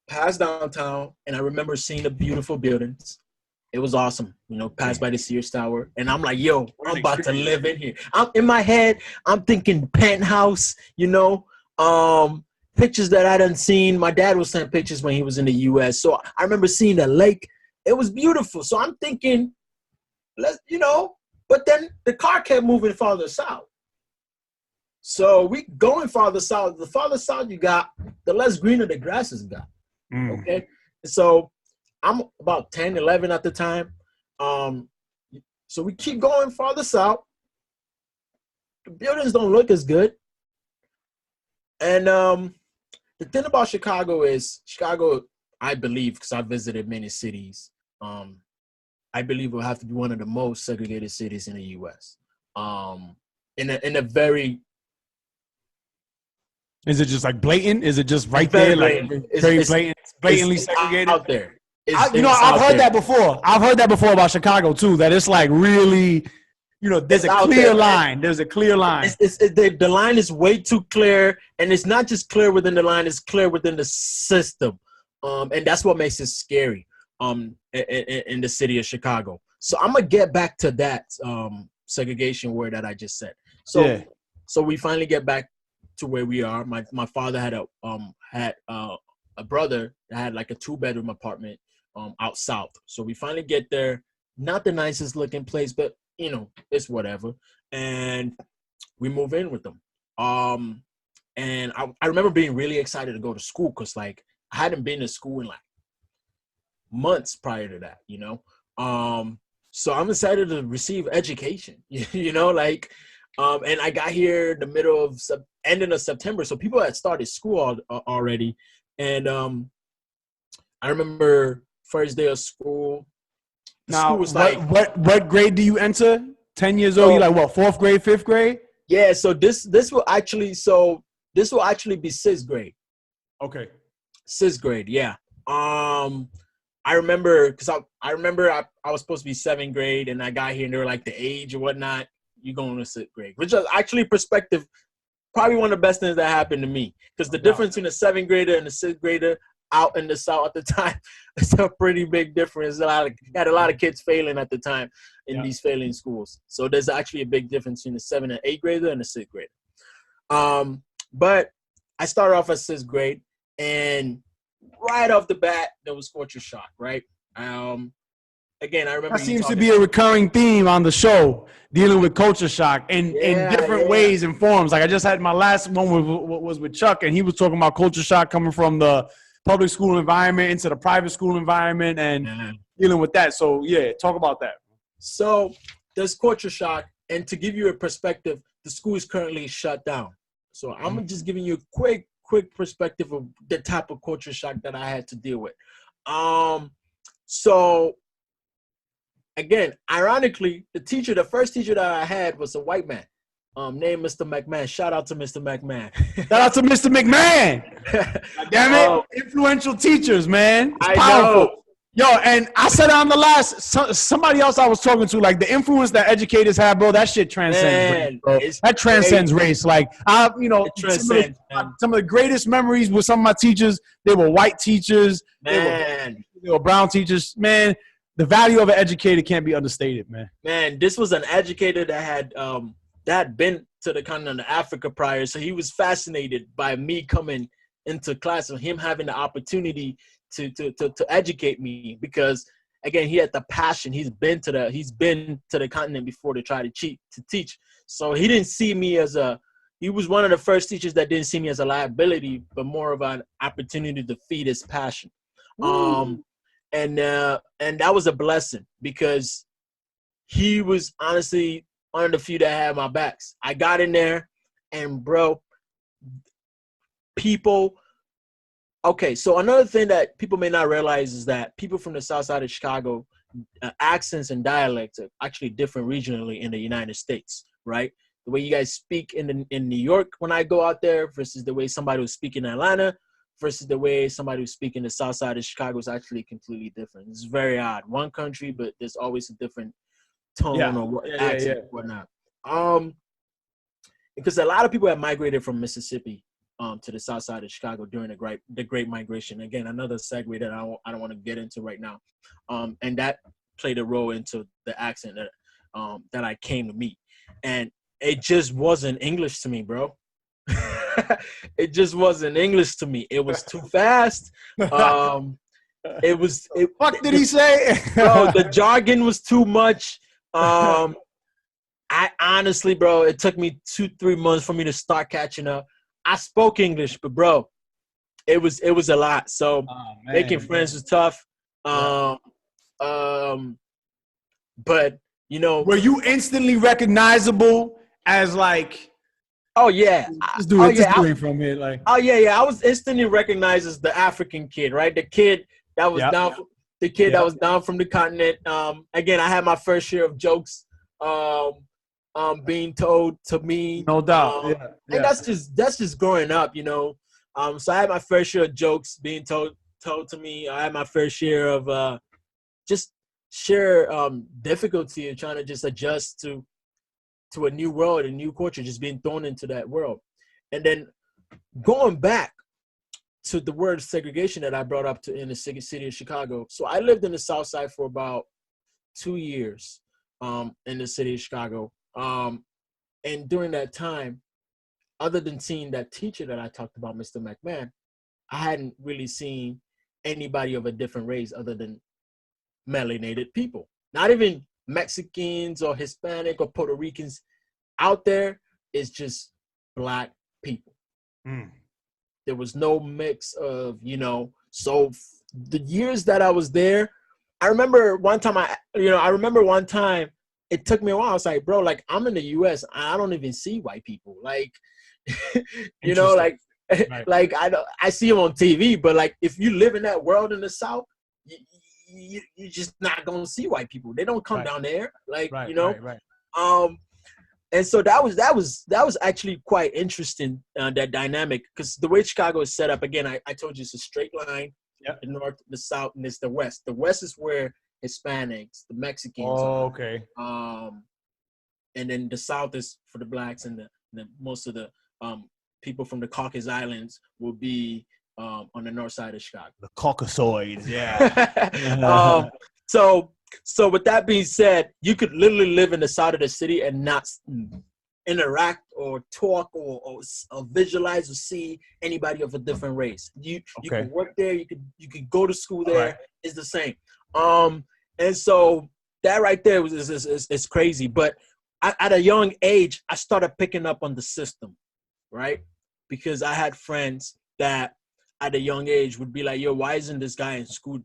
past downtown, and I remember seeing the beautiful buildings. It was awesome, you know, passed by the Sears Tower. And I'm like, yo, I'm about to live in here. I'm in my head, I'm thinking penthouse, you know, pictures that I done seen. My dad was sending pictures when he was in the US. So I remember seeing the lake. It was beautiful. So I'm thinking, you know, but then the car kept moving farther south. So we going farther south. The farther south you got, the less greener the grass has got. Okay. So I'm about 10, 11 at the time. So we keep going farther south. The buildings don't look as good. And the thing about Chicago is, I believe, because I visited many cities, I believe will have to be one of the most segregated cities in the U.S. In a very Is it just like blatant? Is it just right it's very there, like blatant. very blatant, blatantly It's segregated? out there. It's I've out heard there. that before. I've heard that before about Chicago too. That it's like really, there's It's a out clear there, man. line. There's a clear line. The line is way too clear, and it's not just clear within the line; it's clear within the system, and that's what makes it scary. In the city of Chicago. So I'm gonna get back to that segregation word that I just said. So we finally get back to where we are. My father had a brother that had like a 2-bedroom apartment out south. So we finally get there. Not the nicest looking place, but it's whatever. And we move in with them. And I remember being really excited to go to school because like I hadn't been to school in like months prior to that, so I'm excited to receive education, and I got here in the middle of ending of September, so people had started school already, and I remember first day of school. Now, was like, what grade do you enter? 10 years old. So, you like what? 4th grade, 5th grade? Yeah. So this will actually be 6th grade. Okay. 6th grade. Yeah. I remember because I remember I was supposed to be 7th grade and I got here and they were like the age or whatnot. You going to 6th grade, which was actually perspective, probably one of the best things that happened to me because the difference between a 7th grader and a 6th grader out in the South at the time is a pretty big difference. Had a lot of kids failing at the time in these failing schools. So there's actually a big difference between the 7th and 8th grader and the 6th grader. But I started off at 6th grade and right off the bat, there was culture shock, right? Again, I remember that seems to be a recurring theme on the show, dealing with culture shock in different ways and forms. Like I just had my last one was with Chuck, and he was talking about culture shock coming from the public school environment into the private school environment and dealing with that. So yeah, talk about that. So there's culture shock, and to give you a perspective, the school is currently shut down. So I'm just giving you a quick perspective of the type of culture shock that I had to deal with. So again, ironically, the first teacher that I had was a white man, named Mr. McMahon. Shout out to Mr. McMahon. Shout out to Mr. McMahon. Damn it, influential teachers, man. It's powerful. Know. Yo, and I said on the last, somebody else I was talking to, like the influence that educators have, bro, that shit transcends race, bro. That transcends race. Like, some of the greatest memories with some of my teachers, they were white teachers. They were brown teachers. Man, the value of an educator can't be understated, man. Man, this was an educator that had been to the continent of Africa prior, so he was fascinated by me coming into class and him having the opportunity to educate me because again he had the passion. He's been to the continent before to try to teach. So he didn't see me he was one of the first teachers that didn't see me as a liability, but more of an opportunity to feed his passion. And that was a blessing because he was honestly one of the few that had my backs. I got in there and bro, okay, so another thing that people may not realize is that people from the south side of Chicago, accents and dialects are actually different regionally in the United States, right? The way you guys speak in New York when I go out there versus the way somebody would speak in Atlanta versus the way somebody would speak in the south side of Chicago is actually completely different. It's very odd. One country, but there's always a different tone or accent or whatnot. Because a lot of people have migrated from Mississippi to the south side of Chicago during the Great Migration. Again, another segue that I don't want to get into right now. And that played a role into the accent that I came to meet. And it just wasn't English to me, bro. It just wasn't English to me. It was too fast. What did he say? Bro, the jargon was too much. I honestly, bro, it took me 2-3 months for me to start catching up. I spoke English, but bro, it was a lot. So making friends was tough. But were you instantly recognizable as like? Oh yeah, just do it from here, like. Oh yeah. I was instantly recognized as the African kid, right? The kid that was down. the kid that was down from the continent. Again, I had my fair share of jokes being told to me. No doubt. And that's just growing up, you know. So I had my fair share of jokes being told to me. I had my fair share of just sheer difficulty in trying to just adjust to a new world, a new culture, just being thrown into that world. And then going back to the word segregation that I brought up in the city of Chicago. So I lived in the South Side for about 2 years in the city of Chicago. And during that time, other than seeing that teacher that I talked about, Mr. McMahon, I hadn't really seen anybody of a different race other than melanated people. Not even Mexicans or Hispanic or Puerto Ricans. Out there, it's just Black people. There was no mix of, you know. So the years that I was there, I remember one time it took me a while. I was like, bro, like, I'm in the US, I don't even see white people. Like, you know, like, right. Like I see them on TV, but like, if you live in that world in the South, you're just not gonna see white people. They don't come down there, like, you know. And so that was actually quite interesting, that dynamic, because the way Chicago is set up, again, I told you it's a straight line. The north, the south, and it's the west. The west is where Hispanics, the Mexicans are. Okay. And then the south is for the Blacks, and the most of the people from the Caucasus Islands will be on the north side of Chicago. The Caucasoids, yeah. So with that being said, you could literally live in the side of the city and not interact or talk or visualize or see anybody of a different race. You can work there, you could go to school there. Right. It's the same. And so that right there is crazy. But at a young age, I started picking up on the system, right? Because I had friends that at a young age would be like, yo, why isn't this guy in school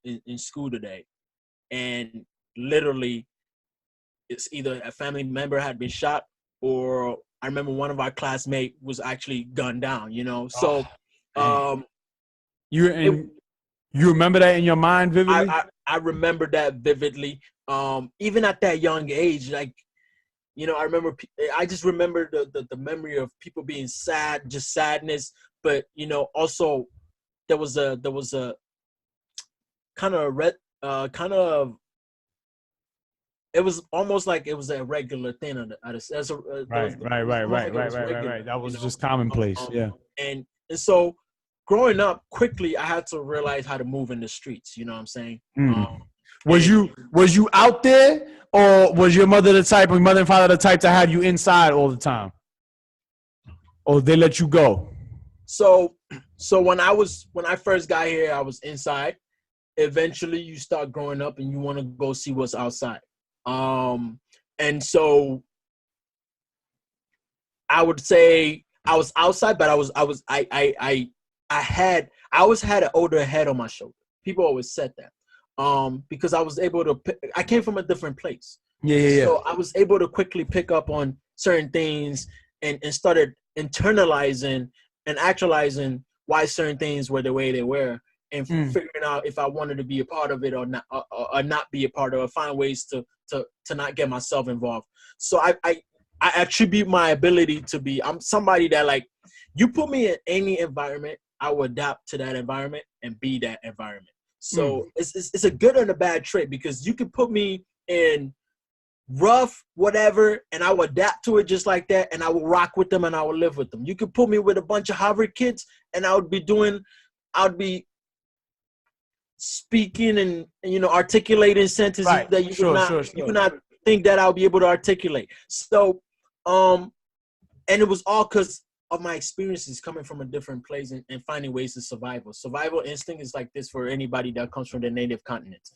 in school today? And literally, it's either a family member had been shot, or I remember one of our classmates was actually gunned down, you know? So you remember that in your mind vividly? I remember that vividly. Even at that young age, like, you know, I just remember the memory of people being sad, just sadness. But, you know, also there was a it was almost like it was a regular thing. Right. That was just commonplace. And so growing up quickly, I had to realize how to move in the streets. You know what I'm saying? Was you out there, or was your mother and father the type to have you inside all the time, or they let you go? So when I first got here, I was inside. Eventually, you start growing up and you want to go see what's outside. And so I would say I was outside, but I always had an older head on my shoulder. People always said that. Because I was able to I came from a different place. So I was able to quickly pick up on certain things and started internalizing and actualizing why certain things were the way they were, and figuring out if I wanted to be a part of it or not be a part of it, find ways to not get myself involved. So I attribute my ability to be, I'm somebody that, like, you put me in any environment, I will adapt to that environment and be that environment. So it's a good and a bad trait, because you can put me in rough whatever and I will adapt to it just like that, and I will rock with them and I will live with them. You could put me with a bunch of Harvard kids and I would be speaking and, you know, articulating sentences that you could not think that I'll be able to articulate. So and it was all because of my experiences coming from a different place and finding ways to survival instinct is like this for anybody that comes from the native continents.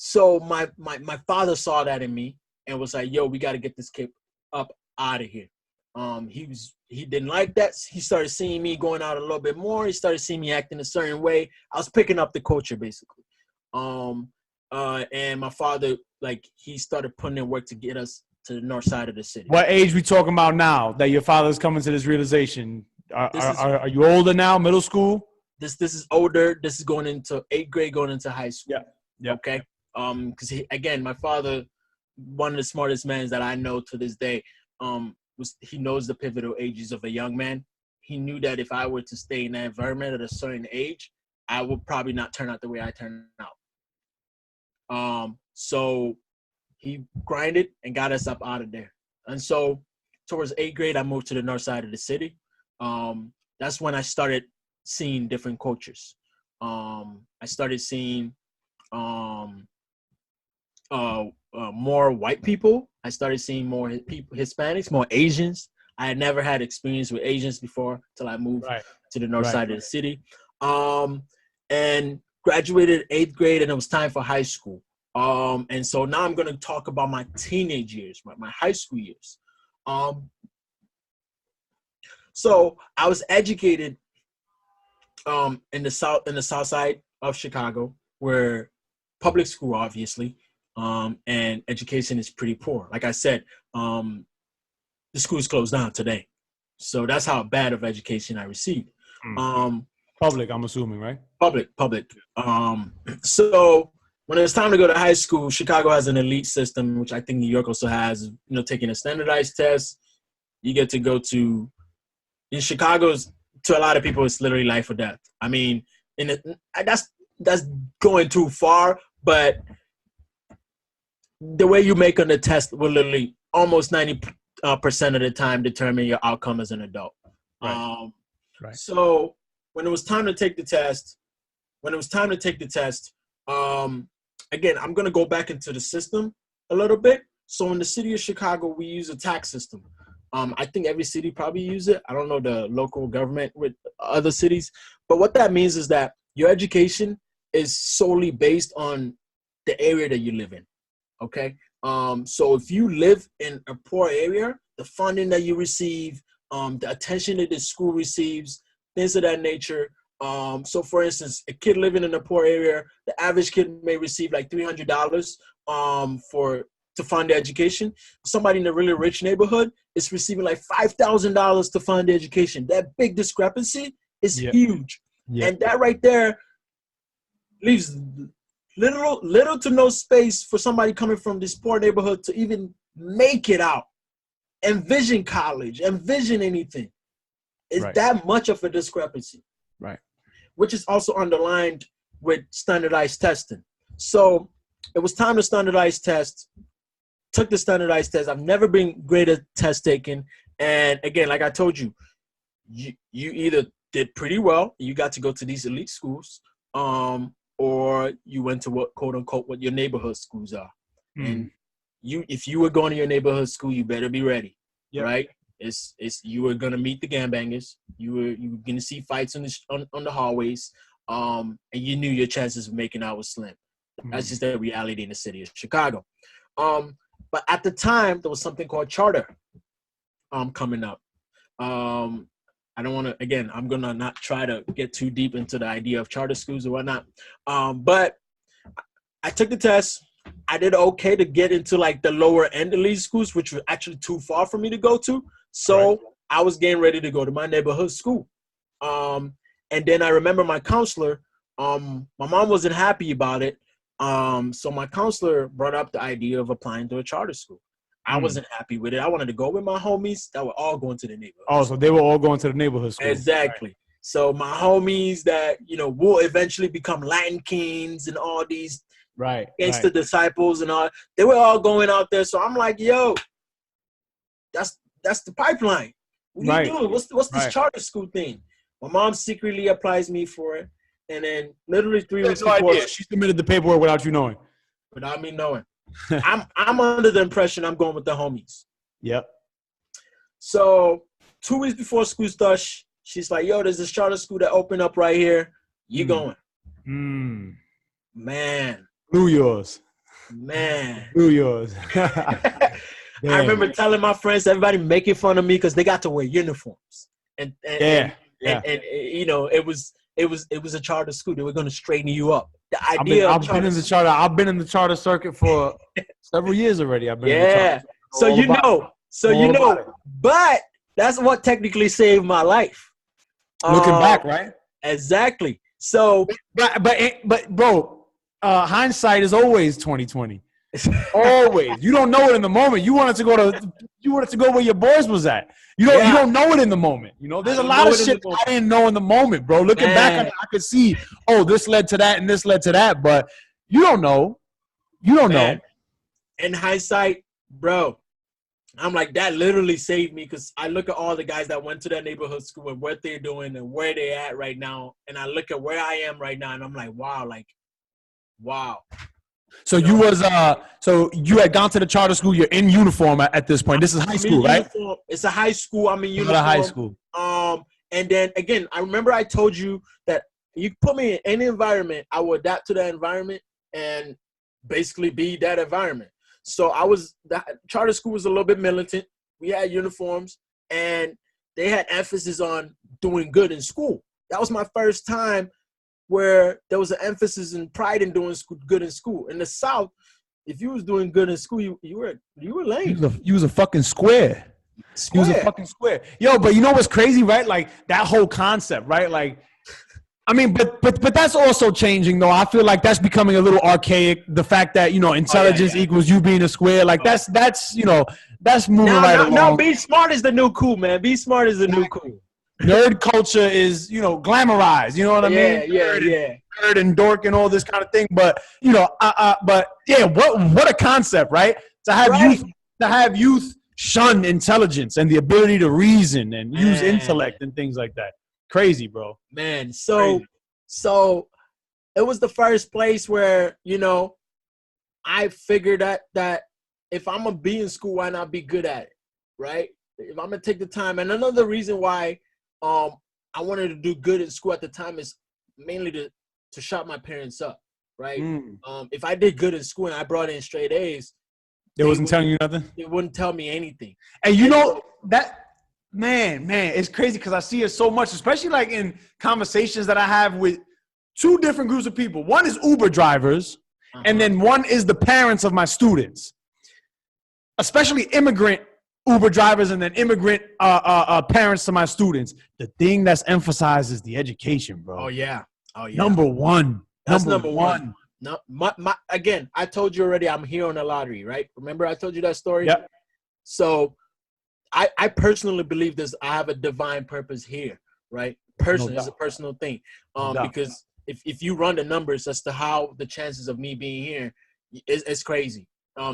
So my father saw that in me and was like, yo, we got to get this kid up out of here. He didn't like that. He started seeing me going out a little bit more. He started seeing me acting a certain way. I was picking up the culture, basically. And my father, like, he started putting in work to get us to the north side of the city. What age we talking about now that your father's coming to this realization? Are you older now, middle school? this is older. This is going into 8th grade, going into high school. Yeah. Yeah. Okay. Because again, my father, one of the smartest men that I know to this day, he knows the pivotal ages of a young man. He knew that if I were to stay in that environment at a certain age, I would probably not turn out the way I turned out. So he grinded and got us up out of there. And so towards 8th grade, I moved to the north side of the city. That's when I started seeing different cultures. I started seeing more white people. I started seeing more Hispanics, more Asians. I had never had experience with Asians before till I moved to the north side of the city. And graduated 8th grade, and it was time for high school. And so now I'm going to talk about my teenage years, my high school years. So I was educated in the south side of Chicago, where public school, obviously, and education is pretty poor. Like I said, the school's closed down today. So that's how bad of education I received. Public, I'm assuming, right? Public. So when it's time to go to high school, Chicago has an elite system, which I think New York also has, taking a standardized test. You get to go to, in Chicago's, to a lot of people, it's literally life or death. I mean, that's going too far, but the way you make on the test will literally almost 90% of the time determine your outcome as an adult. Right. So when it was time to take the test, again, I'm going to go back into the system a little bit. So in the city of Chicago, we use a tax system. I think every city probably use it. I don't know the local government with other cities. But what that means is that your education is solely based on the area that you live in. Okay? So if you live in a poor area, the funding that you receive, the attention that the school receives, things of that nature. So for instance, a kid living in a poor area, the average kid may receive like $300 to fund their education. Somebody in a really rich neighborhood is receiving like $5,000 to fund their education. That big discrepancy is huge. And that right there leaves little to no space for somebody coming from this poor neighborhood to even make it out, envision college, envision anything. It's that much of a discrepancy. Right. Which is also underlined with standardized testing. So it was time to standardize test. Took the standardized test. I've never been great at test taking. And again, like I told you, you either did pretty well, you got to go to these elite schools, or you went to what, quote unquote, what your neighborhood schools are. And if you were going to your neighborhood school, you better be ready, right? It's you were gonna meet the gangbangers. You were gonna see fights on the hallways, and you knew your chances of making out was slim. That's just the reality in the city of Chicago. But at the time, there was something called charter coming up. I don't want to, again, I'm gonna not try to get too deep into the idea of charter schools or whatnot. But I took the test. I did okay to get into like the lower end elite schools, which were actually too far for me to go to. So I was getting ready to go to my neighborhood school. And then I remember my counselor, my mom wasn't happy about it. So my counselor brought up the idea of applying to a charter school. I wasn't happy with it. I wanted to go with my homies that were all going to the neighborhood. Oh, so they were all going to the neighborhood school. Exactly. Right. So my homies that, will eventually become Latin Kings and all these gangster disciples and all, they were all going out there. So I'm like, yo, that's the pipeline. What are you doing? What's this charter school thing? My mom secretly applies me for it. And then literally 3 weeks before, she submitted the paperwork without you knowing. Without me knowing. I'm under the impression I'm going with the homies. Yep. So 2 weeks before school starts, she's like, yo, there's this charter school that opened up right here. You going. Man. Blew yours. Man. Blew yours. I remember telling my friends, everybody making fun of me because they got to wear uniforms. And it was a charter school. They were going to straighten you up. The idea I've been in the charter circuit for several years already. I've been in the charter circuit. But that's what technically saved my life. Looking back, right? Exactly. So, but bro, hindsight is always 2020. Always. You don't know it in the moment. You wanted to go where your boys was at. You don't know it in the moment. You know, there's a lot of shit I didn't know in the moment, bro. Looking back on it, I could see, oh, this led to that and this led to that, but you don't know. You don't know. In hindsight, bro, I'm like, that literally saved me, because I look at all the guys that went to that neighborhood school and what they're doing and where they're at right now, and I look at where I am right now, and I'm like, wow. So you had gone to the charter school. You're in uniform at this point. This is high school, right? It's a high school. I'm in uniform. High school. And then again, I remember I told you that you put me in any environment, I will adapt to that environment and basically be that environment. So the charter school was a little bit militant. We had uniforms, and they had emphasis on doing good in school. That was my first time where there was an emphasis and pride in doing good in school. In the South, if you was doing good in school, you were lame. You was a fucking square. He was a fucking square. Yo, but you know what's crazy, right? Like that whole concept, right? Like, I mean, but that's also changing, though. I feel like that's becoming a little archaic. The fact that, you know, intelligence equals you being a square, like that's moving along. No, be smart is the new cool, man. Be smart is the new cool. Nerd culture is, you know, glamorized. You know what I mean? Nerd and dork and all this kind of thing. But you know, but yeah, what a concept, right? To have youth shun intelligence and the ability to reason and use intellect and things like that. Crazy, bro. Man, so it was the first place where, you know, I figured that if I'm gonna be in school, why not be good at it, right? If I'm gonna take the time, and another reason why I wanted to do good in school at the time is mainly to shut my parents up, right? If I did good in school and I brought in straight A's, they wasn't telling you nothing. They wouldn't tell me anything. And you know that, man, it's crazy because I see it so much, especially like in conversations that I have with two different groups of people. One is Uber drivers, and then one is the parents of my students, especially immigrant Uber drivers and then immigrant parents to my students. The thing that's emphasized is the education, bro. Oh yeah. Number one. That's number one. No, again, I told you already, I'm here on the lottery, right? Remember I told you that story? Yep. So I personally believe this. I have a divine purpose here, right? Personally, it's a personal thing. Because if you run the numbers as to how the chances of me being here, it's crazy.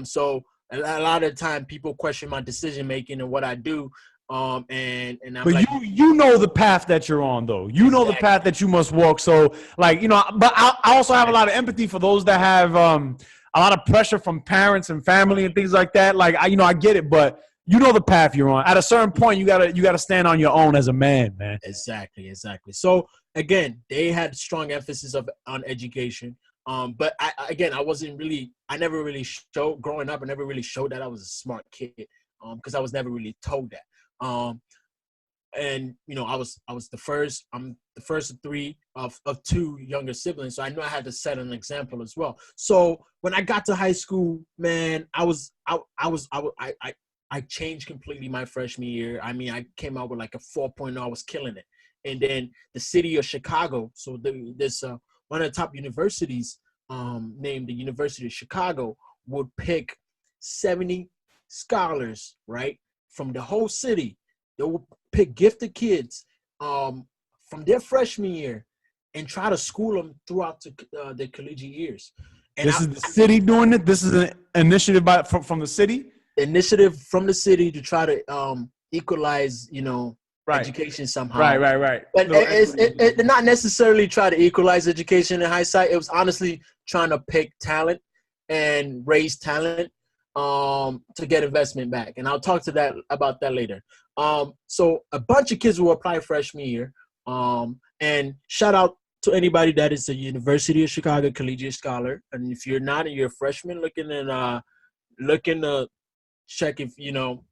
So a lot of the time people question my decision making and what I do. And I'm but like, you know the path that you're on, though. You know the path that you must walk. So, like, you know, but I also have a lot of empathy for those that have a lot of pressure from parents and family and things like that. Like, I get it, but you know the path you're on. At a certain point, you gotta stand on your own as a man. Exactly. So again, they had strong emphasis on education. But I never really showed growing up. I never really showed that I was a smart kid. Because I was never really told that. And you know, I was the first. I'm the first of three of two younger siblings, so I knew I had to set an example as well. So when I got to high school, man, I changed completely my freshman year. I mean, I came out with like a 4.0. I was killing it. And then the city of Chicago. So there's one of the top universities, named the University of Chicago, would pick 70 scholars, right, from the whole city. They will pick gifted kids from their freshman year and try to school them throughout their collegiate years. And this is the city doing it? This is an initiative from the city? Initiative from the city to try to equalize, you know, education somehow. Right. But it not necessarily try to equalize education in hindsight. It was honestly trying to pick talent and raise talent to get investment back. And I'll talk about that later. So a bunch of kids will apply freshman year. And shout out to anybody that is a University of Chicago collegiate scholar. And if you're not and you're a freshman looking to check if, you know,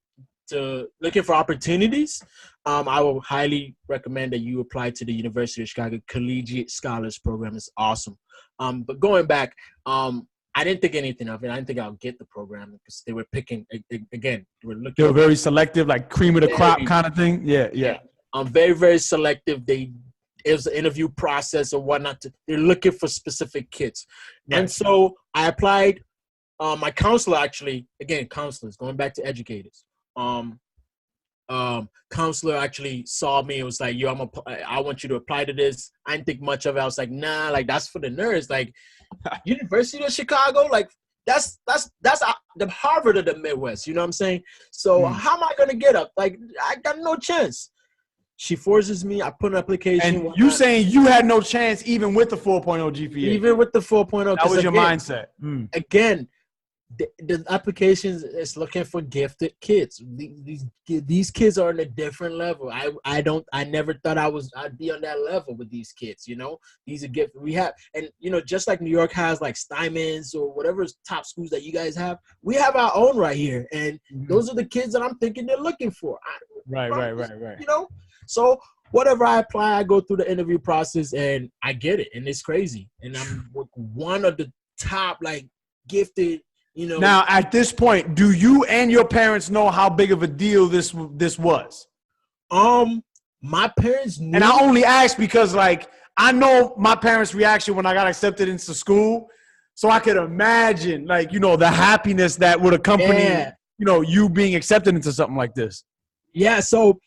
looking for opportunities, I will highly recommend that you apply to the University of Chicago Collegiate Scholars Program. It's awesome. But going back, I didn't think anything of it. I didn't think I'll get the program because they were picking, again, they were very selective, like cream of the crop kind of thing. Yeah. Very, very selective. They it was an interview process or whatnot. They're looking for specific kids. Right. And so I applied. My counselor actually, again, counselors, going back to educators. Counselor actually saw me and was like, yo, I want you to apply to this. I didn't think much of it. I was like, nah, like that's for the nerds. Like University of Chicago, like that's the Harvard of the Midwest. You know what I'm saying? So how am I gonna get up? Like I got no chance. She forces me. I put an application. And you saying you had no chance even with the 4.0 GPA? Even with the 4.0. That was your mindset. Again, the applications is looking for gifted kids. These kids are on a different level. I never thought I'd be on that level with these kids. You know, these are gifted. We have, and you know, just like New York has like Steinman's or whatever top schools that you guys have, we have our own right here, and those are the kids that I'm thinking they're looking for. Right. You know, so whatever I apply, I go through the interview process and I get it, and it's crazy. And I'm one of the top like gifted. You know, now at this point, do you and your parents know how big of a deal this was? My parents knew. And I only ask because like I know my parents' reaction when I got accepted into school, so I could imagine like, you know, the happiness that would accompany, you know, you being accepted into something like this. Yeah, so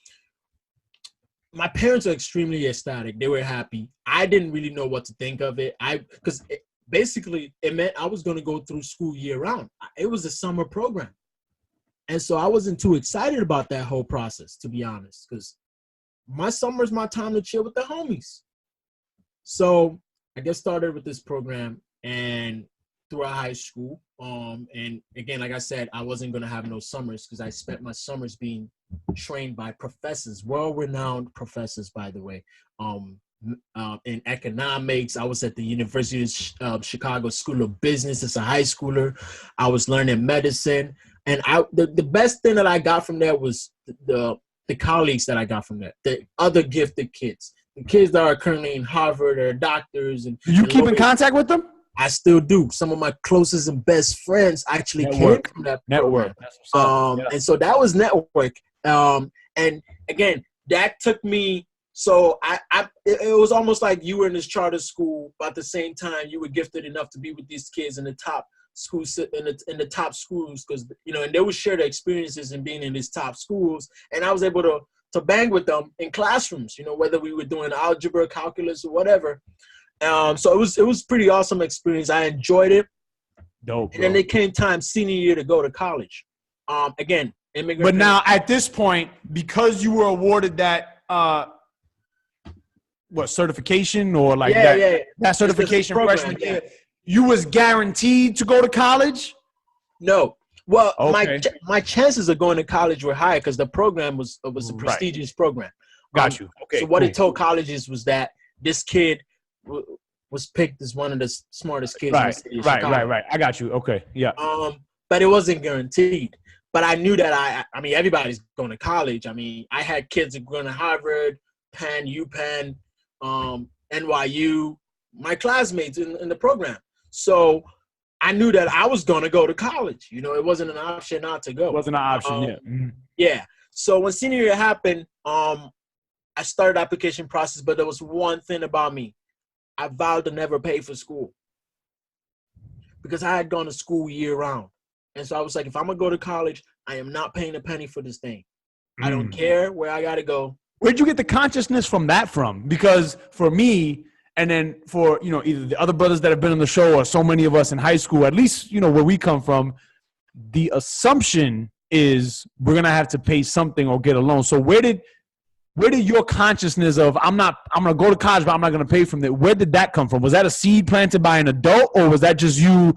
my parents are extremely ecstatic. They were happy. I didn't really know what to think of it. Because basically, it meant I was going to go through school year round. It was a summer program. And so I wasn't too excited about that whole process, to be honest, because my summer's my time to chill with the homies. So I get started with this program and throughout high school. And again, like I said, I wasn't going to have no summers because I spent my summers being trained by professors, world-renowned professors, by the way. In economics, I was at the University of Chicago School of Business as a high schooler. I was learning medicine, and the best thing that I got from there was the colleagues that I got from there, the other gifted kids, the kids that are currently in Harvard or doctors. And you keep in contact with them? I still do. Some of my closest and best friends actually came from that program. That's what's up. And so that was network. And again, that took me. So it was almost like you were in this charter school, but at the same time, you were gifted enough to be with these kids in the top schools, in the top schools, because you know, and they would share their experiences in being in these top schools, and I was able to bang with them in classrooms, you know, whether we were doing algebra, calculus, or whatever. So it was pretty awesome experience. I enjoyed it. Dope. And then it came time senior year to go to college. Again, immigrant. But now at this point, because you were awarded that certification or like that certification freshman year, you was guaranteed to go to college? No. Well, okay. my chances of going to college were higher because the program was a prestigious program. Got you. Okay. So what it told colleges was that this kid was picked as one of the smartest kids in the city of Chicago. Right. I got you. Okay. Yeah. But it wasn't guaranteed. But I knew that I mean, everybody's going to college. I mean, I had kids going to Harvard, Penn, UPenn, NYU, my classmates in the program. So I knew that I was going to go to college. You know, it wasn't an option not to go. It wasn't an option, Yeah. So when senior year happened, I started the application process, but there was one thing about me. I vowed to never pay for school because I had gone to school year round. And so I was like, if I'm going to go to college, I am not paying a penny for this thing. I don't care where I got to go. Where'd you get the consciousness from that from? Because for me, and then for, you know, either the other brothers that have been on the show or so many of us in high school, at least, you know, where we come from, the assumption is we're going to have to pay something or get a loan. So where did your consciousness of I'm going to go to college, but I'm not going to pay from it, where did that come from? Was that a seed planted by an adult, or was that just you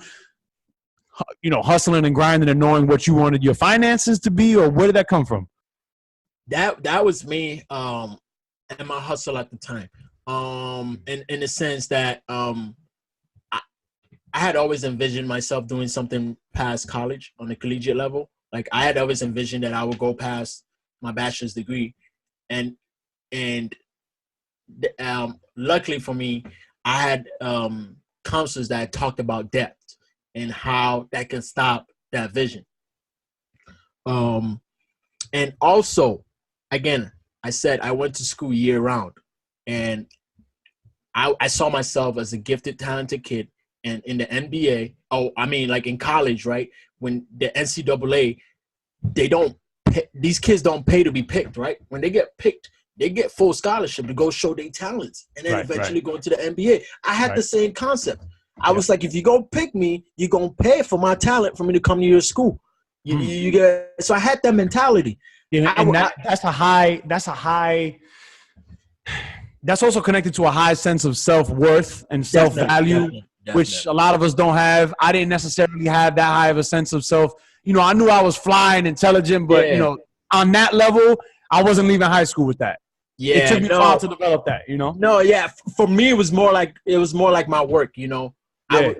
know, hustling and grinding and knowing what you wanted your finances to be, or where did that come from? That was me and my hustle at the time. In the sense that I had always envisioned myself doing something past college on the collegiate level. Like I had always envisioned that I would go past my bachelor's degree, and luckily for me, I had counselors that talked about debt and how that can stop that vision. And also, again, I said I went to school year round, and I saw myself as a gifted, talented kid, and in the NBA. Oh, I mean, like in college, right? When the NCAA, they don't. These kids don't pay to be picked, right? When they get picked, they get full scholarship to go show their talents, and then eventually go into the NBA. I had the same concept. I was like, if you go pick me, you're gonna pay for my talent for me to come to your school. You get. So I had that mentality. Yeah, and that's a high. That's also connected to a high sense of self-worth and self-value, which a lot of us don't have. I didn't necessarily have that high of a sense of self. You know, I knew I was fly and intelligent, but you know, on that level, I wasn't leaving high school with that. Yeah, it took me a while to develop that. You know. No, yeah. For me, it was more like my work. You know. Yeah.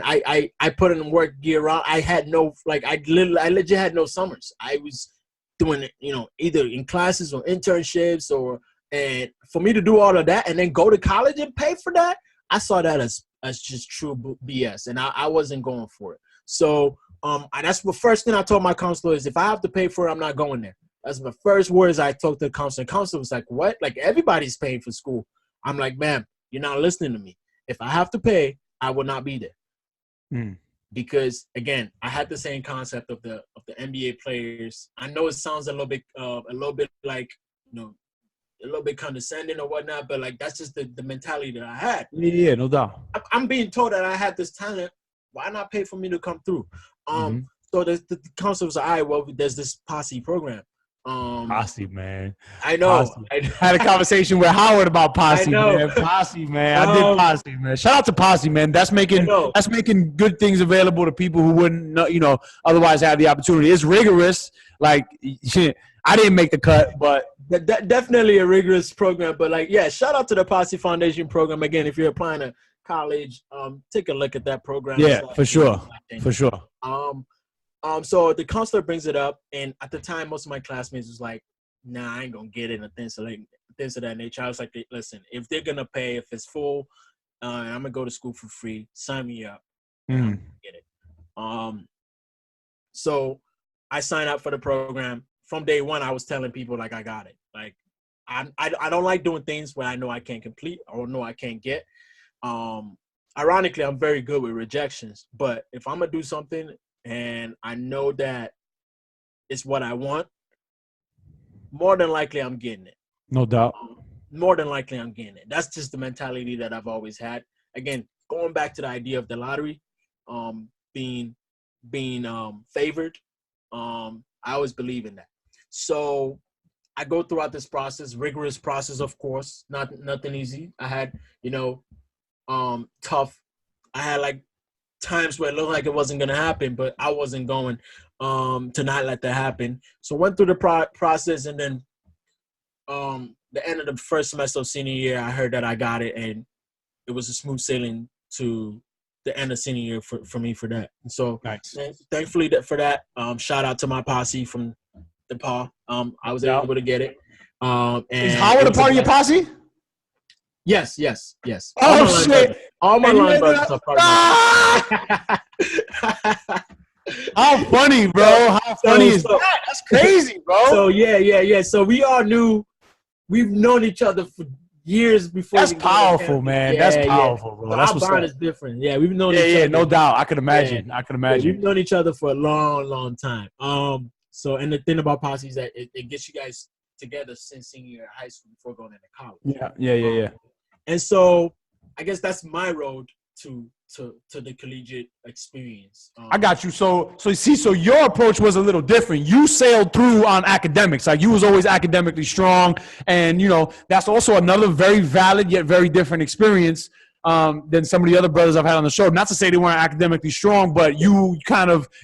I put in work year round. I had no I legit had no summers. I was doing it, you know, either in classes or internships and for me to do all of that and then go to college and pay for that, I saw that as just true BS, and I wasn't going for it. So that's the first thing I told my counselor is if I have to pay for it, I'm not going there. That's the first words I talked to the counselor. The counselor was like, "What? Like everybody's paying for school?" I'm like, "Ma'am, you're not listening to me. If I have to pay, I will not be there." Because again, I had the same concept of the NBA players. I know it sounds a little bit like, you know, a little bit condescending or whatnot, but like that's just the mentality that I had. Yeah, no doubt. I'm being told that I had this talent. Why not pay for me to come through? So the council was like, all right, well, there's this posse program. Posse, man. I know. I had a conversation with Howard about Posse, man. Posse, man. I did Posse, man. Shout out to Posse, man. That's making good things available to people who wouldn't, you know, otherwise have the opportunity. It's rigorous. Like, I didn't make the cut, but definitely a rigorous program. But like, yeah, shout out to the Posse Foundation program. Again, if you're applying to college, take a look at that program. Yeah, for sure. For sure. So the counselor brings it up, and at the time, most of my classmates was like, "Nah, I ain't gonna get it," and things of that nature. I was like, "Listen, if they're gonna pay, if it's full, and I'm gonna go to school for free, sign me up, and I'm gonna get it." So I signed up for the program. From day one, I was telling people like, "I got it." Like, I don't like doing things where I know I can't complete or know I can't get. Ironically, I'm very good with rejections, but if I'm gonna do something and I know that it's what I want, more than likely I'm getting it. No doubt. More than likely I'm getting it. That's just the mentality that I've always had. Again, going back to the idea of the lottery, being favored, I always believe in that. So I go throughout this process, rigorous process, of course, nothing easy. I had, you know, tough. I had like times where it looked like it wasn't going to happen, but I wasn't going to not let that happen. So went through the process, and then the end of the first semester of senior year, I heard that I got it, and it was a smooth sailing to the end of senior year for me for that. And so thankfully for that, shout out to my posse from the PA. I was able to get it. And is Howard a part of your posse? Yes. Oh, shit. All my line brothers are part of my How funny, bro. How funny is that? That's crazy, bro. So, yeah. So we all knew. We've known each other for years before. That's powerful, man. That's powerful, bro. That's our what's bond up. is different. Yeah, we've known each other. Yeah, no doubt. I could imagine. Yeah, we've known each other for a long time. So, and the thing about posse is that it gets you guys together since senior year of high school before going into college. Yeah. And so I guess that's my road to the collegiate experience. I got you. So your approach was a little different. You sailed through on academics. Like, you was always academically strong. And, you know, that's also another very valid yet very different experience than some of the other brothers I've had on the show. Not to say they weren't academically strong, but you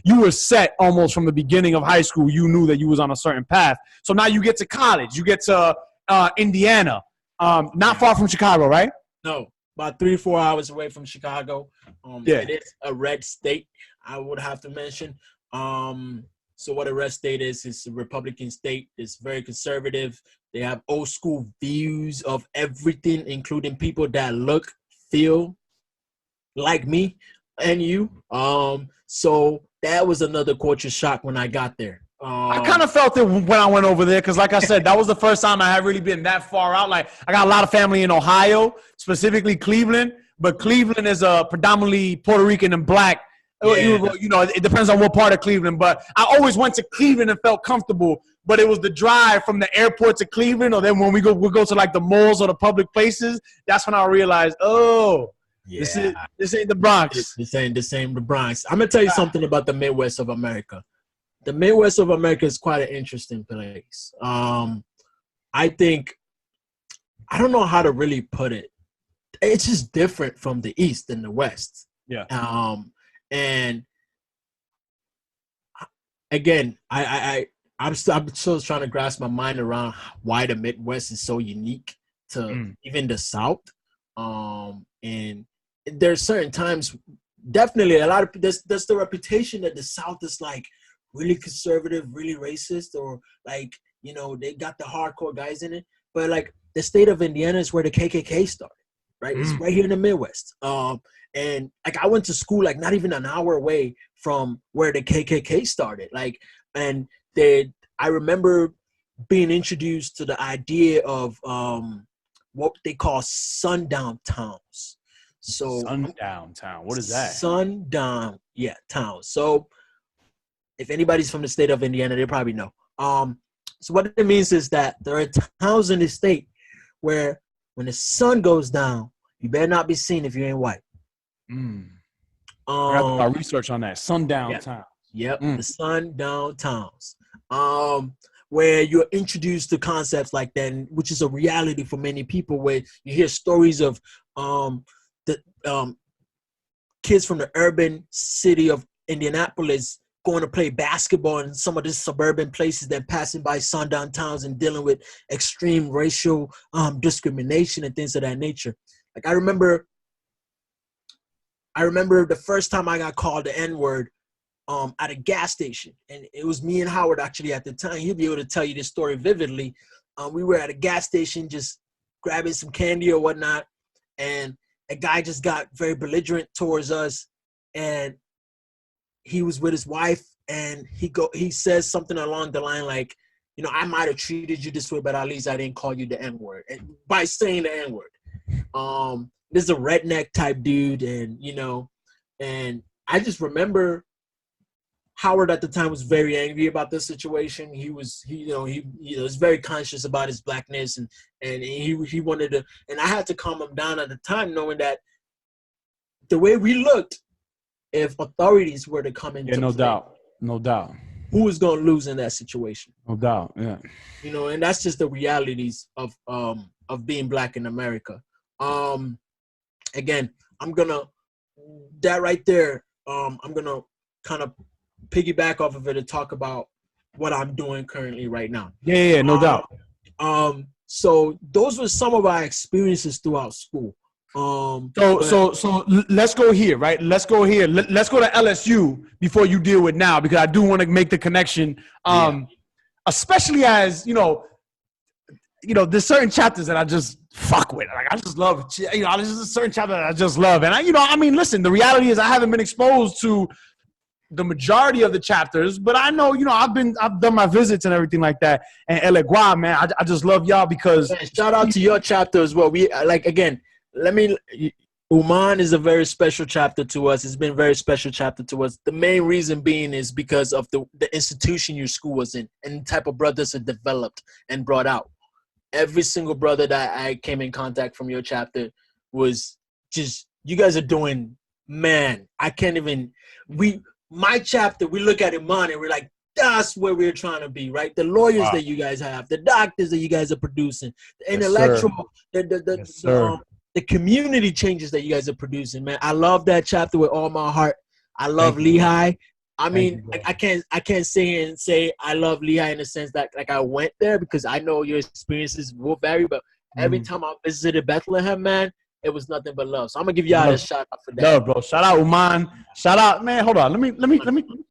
were set almost from the beginning of high school. You knew that you was on a certain path. So now you get to college. You get to Indiana. Not far from Chicago, right? No, about 3-4 hours away from Chicago. It is a red state, I would have to mention. So what a red state is, it's a Republican state. It's very conservative. They have old school views of everything, including people that look, feel like me and you. So that was another culture shock when I got there. I kind of felt it when I went over there because, like I said, that was the first time I had really been that far out. Like, I got a lot of family in Ohio, specifically Cleveland, but Cleveland is predominantly Puerto Rican and black. Yeah. You know, it depends on what part of Cleveland, but I always went to Cleveland and felt comfortable. But it was the drive from the airport to Cleveland, or then when we go to like the malls or the public places. That's when I realized, oh, this ain't the Bronx. This ain't the Bronx. I'm gonna tell you something about the Midwest of America. The Midwest of America is quite an interesting place. I think, I don't know how to really put it. It's just different from the East and the West. Yeah. And again, I'm still trying to grasp my mind around why the Midwest is so unique to even the South. And there's certain times, definitely a lot of there's the reputation that the South is like really conservative, really racist, or like, you know, they got the hardcore guys in it. But like the state of Indiana is where the KKK started, right? It's right here in the Midwest. And like I went to school like not even an hour away from where the KKK started. Like, and I remember being introduced to the idea of what they call sundown towns. So sundown town, what is that? Sundown, yeah, town. So if anybody's from the state of Indiana, they probably know. So what it means is that there are towns in the state where when the sun goes down, you better not be seen if you ain't white. I have to do research on that. Sundown town. Yep, the sundown towns. Where you're introduced to concepts like that, which is a reality for many people, where you hear stories of the kids from the urban city of Indianapolis going to play basketball in some of these suburban places, then passing by sundown towns and dealing with extreme racial discrimination and things of that nature. Like I remember the first time I got called the N-word at a gas station, and it was me and Howard actually at the time. He'll be able to tell you this story vividly. We were at a gas station just grabbing some candy or whatnot, and a guy just got very belligerent towards us, and he was with his wife, and he says something along the line like, you know, I might have treated you this way, but at least I didn't call you the N-word. And by saying the N-word, this is a redneck type dude, and you know, and I just remember Howard at the time was very angry about this situation. He was very conscious about his blackness, and he wanted to, and I had to calm him down at the time, knowing that the way we looked, if authorities were to come into play, no doubt, who was going to lose in that situation? No doubt, yeah. You know, and that's just the realities of being black in America. Again, I'm gonna kind of piggyback off of it and talk about what I'm doing currently right now. Yeah, no doubt. So those were some of our experiences throughout school. So let's go here, right? Let's go here. Let's go to LSU before you deal with now, because I do want to make the connection. Especially as, you know, there's certain chapters that I just fuck with. Like I just love, you know, there's a certain chapter that I just love. And listen, the reality is I haven't been exposed to the majority of the chapters, but I know, I've done my visits and everything like that. And Elegua, man, I just love y'all because man, shout out to your chapter as well. Uman is a very special chapter to us. It's been a very special chapter to us. The main reason being is because of the institution your school was in and the type of brothers it developed and brought out. Every single brother that I came in contact from your chapter was just, you guys are doing, man, I can't even, my chapter, we look at Iman and we're like, that's where we're trying to be, right? The lawyers that you guys have, the doctors that you guys are producing, the intellectual, the community changes that you guys are producing, man. I love that chapter with all my heart. I love Lehigh. I mean, I can't sit here and say I love Lehigh in the sense that like I went there, because I know your experiences will vary, but every time I visited Bethlehem, man, it was nothing but love. So I'm gonna give y'all a shout out for that. Love, bro. Shout out Uman. Shout out, man. Hold on. Let me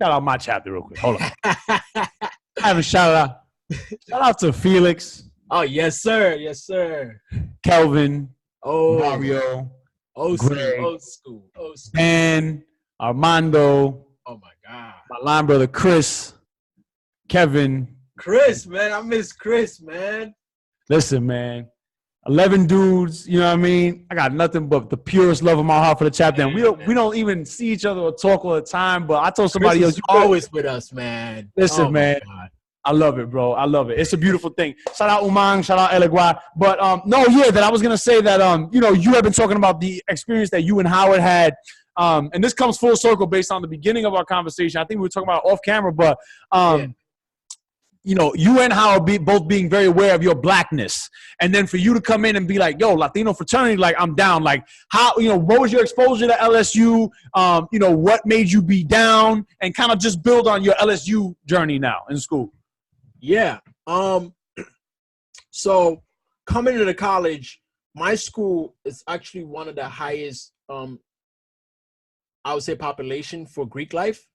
shout out my chapter real quick. Hold on. I haven't shout out. Shout out to Felix. Oh yes, sir. Yes, sir. Kelvin. Mario. Old school. Ben. Armando. Oh my God. My line brother Chris. Kevin. Chris, man. I miss Chris, man. Listen, man. 11 dudes, you know what I mean? I got nothing but the purest love in my heart for the chapter. And we don't even see each other or talk all the time, but I told Chris somebody else, is always with us, man. listen, Oh, my man. God. I love it, bro. I love it. It's a beautiful thing. Shout out Umang, shout out Elegua. But no, yeah, that I was gonna say that you know, you have been talking about the experience that you and Howard had. And this comes full circle based on the beginning of our conversation. I think we were talking about off camera, but Yeah. you know, you and Howard both being very aware of your blackness. And then for you to come in and be like, yo, Latino fraternity, like, I'm down. Like, how, you know, what was your exposure to LSU? You know, what made you be down? And kind of just build on your LSU journey now in school. Yeah. So coming into college, my school is actually one of the highest, I would say, population for Greek life.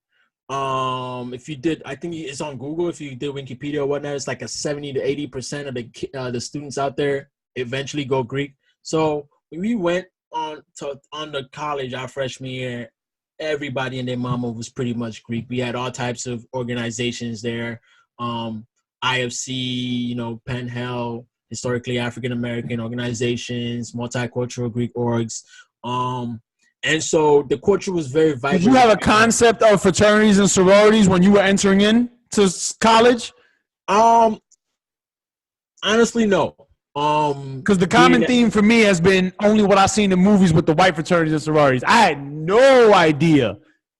If you did, I think it's on Google. If you did Wikipedia or whatnot, it's like a 70 to 80% of the students out there eventually go Greek. So when we went on the college our freshman year, everybody and their mama was pretty much Greek. We had all types of organizations there. IFC, you know, Penn Hell, historically African American organizations, multicultural Greek orgs. And so the culture was very vibrant. Did you have a concept of fraternities and sororities when you were entering in to college? Honestly, no. Because the common theme for me has been only what I've seen in movies with the white fraternities and sororities. I had no idea,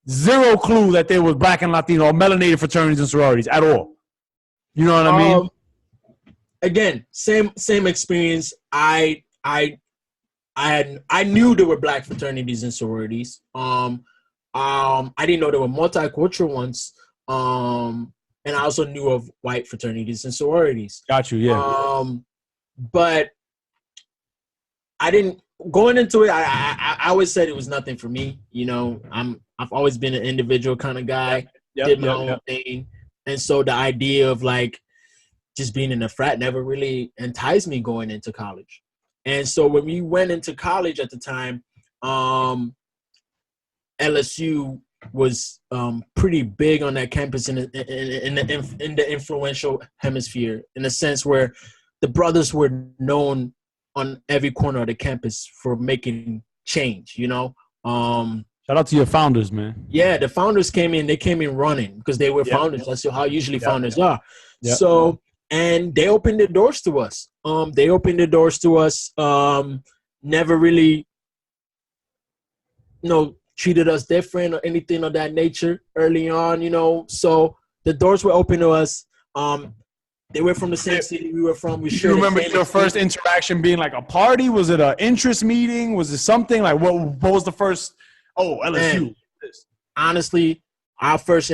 zero clue that there was black and Latino or melanated fraternities and sororities at all. You know what I mean? Again, same experience. I knew there were black fraternities and sororities. I didn't know there were multicultural ones. And I also knew of white fraternities and sororities. Got you, yeah. But I didn't going into it. I always said it was nothing for me. You know, I've always been an individual kind of guy. Did my own thing, and so the idea of like just being in a frat never really enticed me going into college. And so when we went into college at the time, LSU was pretty big on that campus in the influential hemisphere, in a sense where the brothers were known on every corner of the campus for making change, you know. Shout out to your founders, man. Yeah, the founders came in. They came in running because they were founders. That's how usually founders are. Yep. So, and they opened the doors to us. Never really, you know, treated us different or anything of that nature early on, you know. So the doors were open to us. They were from the same city we were from. Do you remember your first interaction being like a party? Was it an interest meeting? Was it something like what was the first? Oh, LSU. Man, honestly, my first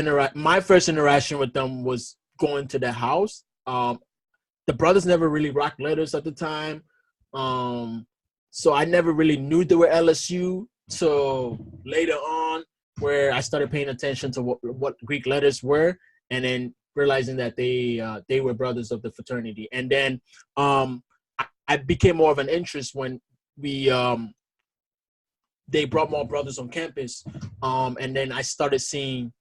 interaction with them was going to their house. The brothers never really rocked letters at the time, so I never really knew they were LSU. So later on, where I started paying attention to what Greek letters were, and then realizing that they were brothers of the fraternity. And then I became more of an interest when they brought more brothers on campus, and then I started seeing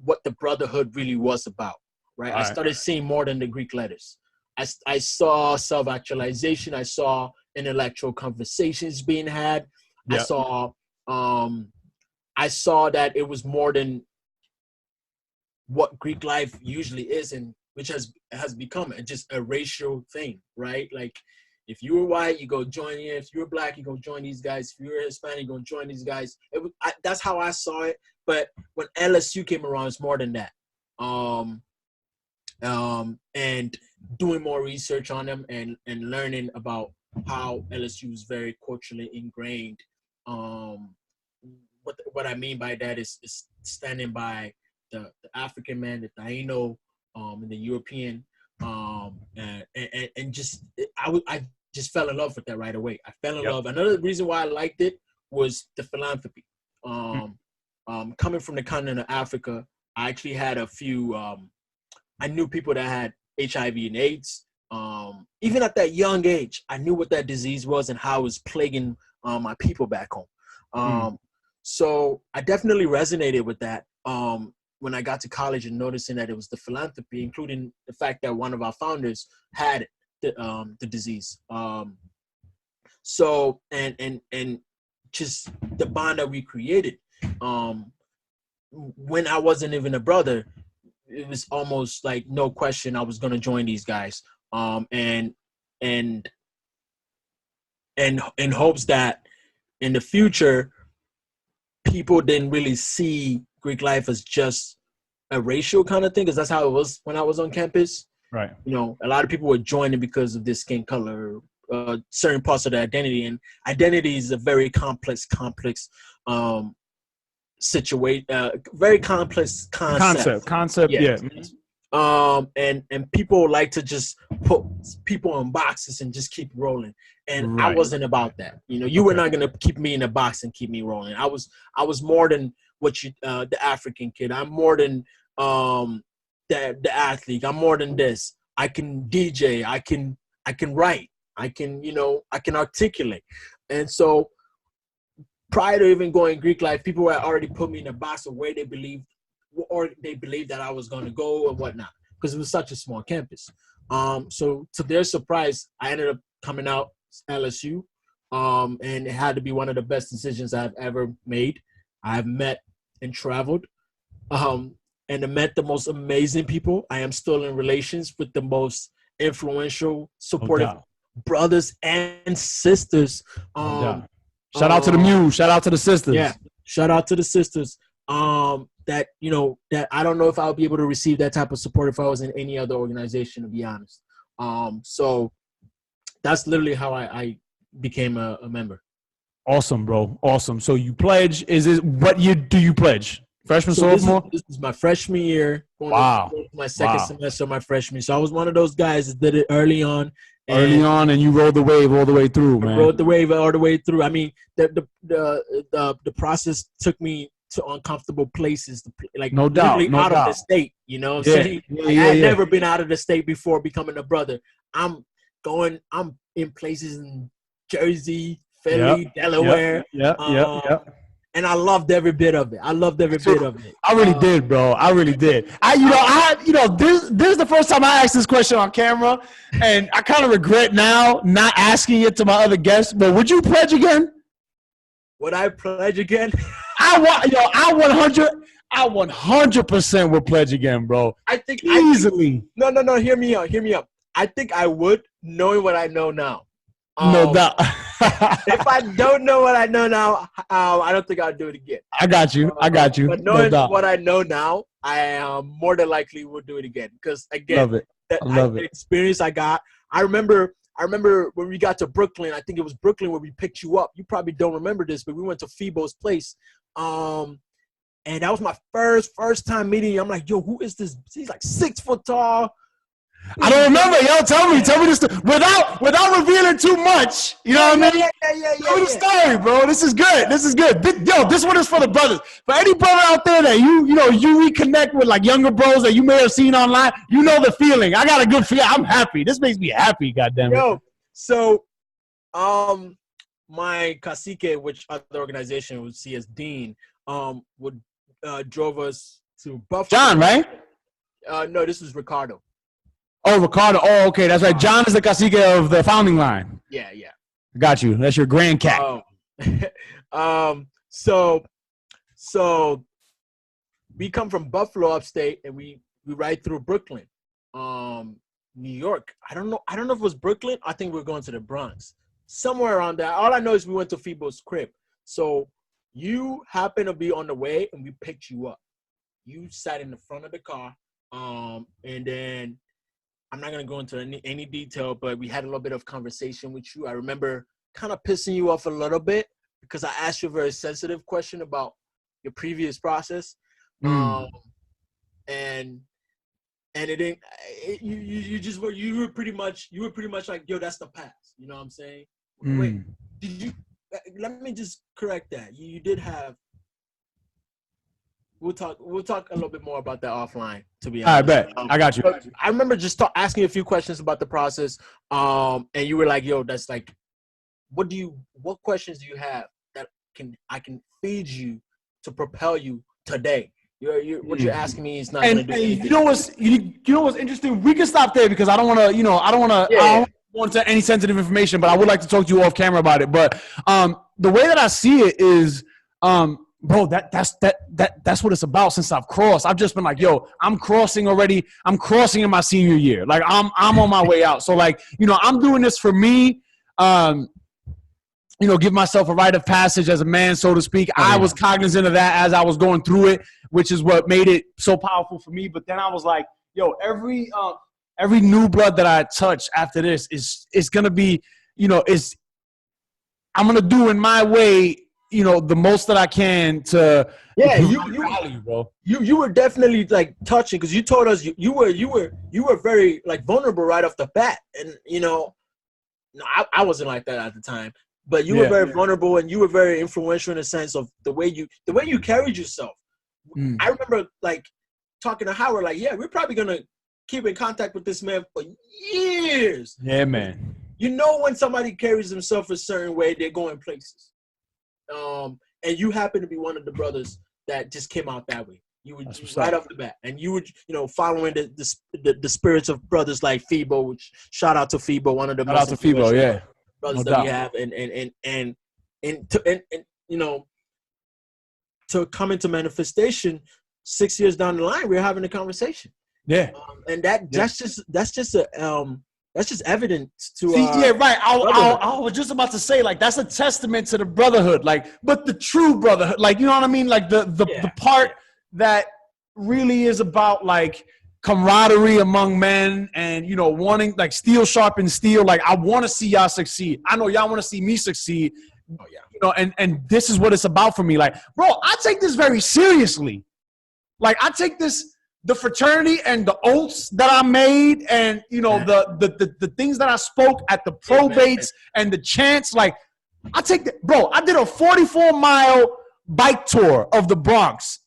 what the brotherhood really was about. Right, I started seeing more than the Greek letters. I saw self-actualization. I saw intellectual conversations being had. Yep. I saw that it was more than what Greek life usually is, and which has become just a racial thing, right? Like, if you were white, you go join in. If you were black, you go join these guys. If you were Hispanic, you go join these guys. That's how I saw it. But when LSU came around, it's more than that. And doing more research on them and learning about how LSU is very culturally ingrained. What I mean by that is standing by the African man, the Taino, and the European, and just I just fell in love with that right away. I fell in love. Another reason why I liked it was the philanthropy. Coming from the continent of Africa, I actually had a few. I knew people that had HIV and AIDS. Even at that young age, I knew what that disease was and how it was plaguing my people back home. So I definitely resonated with that. when I got to college and noticing that it was the philanthropy, including the fact that one of our founders had the disease. So and just the bond that we created. When I wasn't even a brother, it was almost like no question I was gonna join these guys. And in hopes that in the future, people didn't really see Greek life as just a racial kind of thing, because that's how it was when I was on campus. Right. You know, a lot of people were joining because of their skin color, certain parts of their identity, and identity is a very complex situation, very complex Concept. Yes. Yeah. And people like to just put people in boxes and just keep rolling. And I Right. wasn't about that. You know, you were not gonna keep me in a box and keep me rolling. I was more than what you the African kid. I'm more than the athlete. I'm more than this. I can DJ. I can write. I can articulate. And so prior to even going Greek life, people had already put me in a box of where they believed that I was going to go and whatnot, because it was such a small campus. So to their surprise, I ended up coming out LSU, and it had to be one of the best decisions I've ever made. I've met and traveled, and I met the most amazing people. I am still in relations with the most influential, supportive brothers and sisters. Shout out to the Muse. Shout out to the sisters. Yeah, shout out to the sisters. That that I don't know if I'll be able to receive that type of support if I was in any other organization, to be honest. So that's literally how I became a member. Awesome, bro. Awesome. So you pledge. Is it what year do you pledge? Freshman, sophomore? This is my freshman year. Wow. My second semester of my freshman. So I was one of those guys that did it early on. And you rode the wave all the way through, man. I rode the wave all the way through. I mean, the process took me to uncomfortable places, like no doubt, out of the state. You know what I'm saying? I had never been out of the state before becoming a brother. I'm in places in Jersey, Philly, Delaware. And I loved every bit of it. I really did, bro. I really did. This is the first time I asked this question on camera, and I kind of regret now not asking it to my other guests. But would you pledge again? Would I pledge again? I 100% would pledge again, bro. I think easily. No. Hear me out. I think I would, knowing what I know now. No doubt. If I don't know what I know now, I don't think I'll do it again. I got you. But knowing what I know now, I more than likely will do it again. Because again, the experience I got. I remember when we got to Brooklyn. I think it was Brooklyn where we picked you up. You probably don't remember this, but we went to Phoebo's place. And that was my first time meeting you. I'm like, yo, who is this? He's like 6 foot tall. I don't remember. Yo, tell me this without revealing too much. You know what I mean? Tell me the story, bro. This is good. This one is for the brothers. For any brother out there that you reconnect with, like younger bros that you may have seen online, you know the feeling. I got a good feeling. I'm happy. This makes me happy. Goddamn it. Yo, so my cacique, which other organization would see as dean, drove us to Buffalo. John, right? No, this was Ricardo. Oh, Ricardo. Oh, okay. That's right. John is the cacique of the founding line. Yeah. Got you. That's your grand cat. So we come from Buffalo upstate, and we ride through Brooklyn, New York. I don't know if it was Brooklyn. I think we're going to the Bronx. Somewhere around there. All I know is we went to Phoebo's crib. So you happened to be on the way, and we picked you up. You sat in the front of the car, and then I'm not going to go into any detail, but we had a little bit of conversation with you. I remember kind of pissing you off a little bit because I asked you a very sensitive question about your previous process. And it didn't, you were pretty much like, yo, that's the past. You know what I'm saying? Wait, let me just correct that. You did have, we'll talk a little bit more about that offline, to be honest. I bet. I got you. I remember just asking you a few questions about the process, and you were like, yo, that's like, what questions do you have that I can feed you to propel you today? What you're asking me is not going to do anything. You know what's interesting? We can stop there because I don't want to, I don't want to any sensitive information, but I would like to talk to you off camera about it. But the way that I see it is, bro, that's what it's about. Since I've crossed, I've just been like, yo, I'm crossing already. I'm crossing in my senior year. Like I'm on my way out. So like, I'm doing this for me. Give myself a rite of passage as a man, so to speak. I was cognizant of that as I was going through it, which is what made it so powerful for me. But then I was like, yo, every new blood that I touch after this is gonna be, I'm gonna do in my way, the most that I can to value, bro. You were definitely like touching because you told us you were very like vulnerable right off the bat, and no, I wasn't like that at the time. But you were very vulnerable, and you were very influential in the sense of the way you carried yourself. I remember like talking to Howard, like, yeah, we're probably gonna keep in contact with this man for years. Yeah, man. When somebody carries themselves a certain way, they're going places. And you happen to be one of the brothers that just came out that way. You were right off the bat, and you were, following the spirits of brothers like Phoebo. Which shout out to Phoebo, one of the most influential brothers that we have, and to come into manifestation 6 years down the line, we're having a conversation. Yeah, and that's just evident to. Right. I was just about to say, like, that's a testament to the brotherhood, like, but the true brotherhood, like, you know what I mean, like the part that really is about like camaraderie among men, and wanting like steel sharpens steel. Like, I want to see y'all succeed. I know y'all want to see me succeed. Oh yeah. And this is what it's about for me. Like, bro, I take this very seriously. Like, I take the fraternity and the oaths that I made, and the things that I spoke at the probates and the chants. Like, I take that, bro. I did a 44-mile bike tour of the Bronx.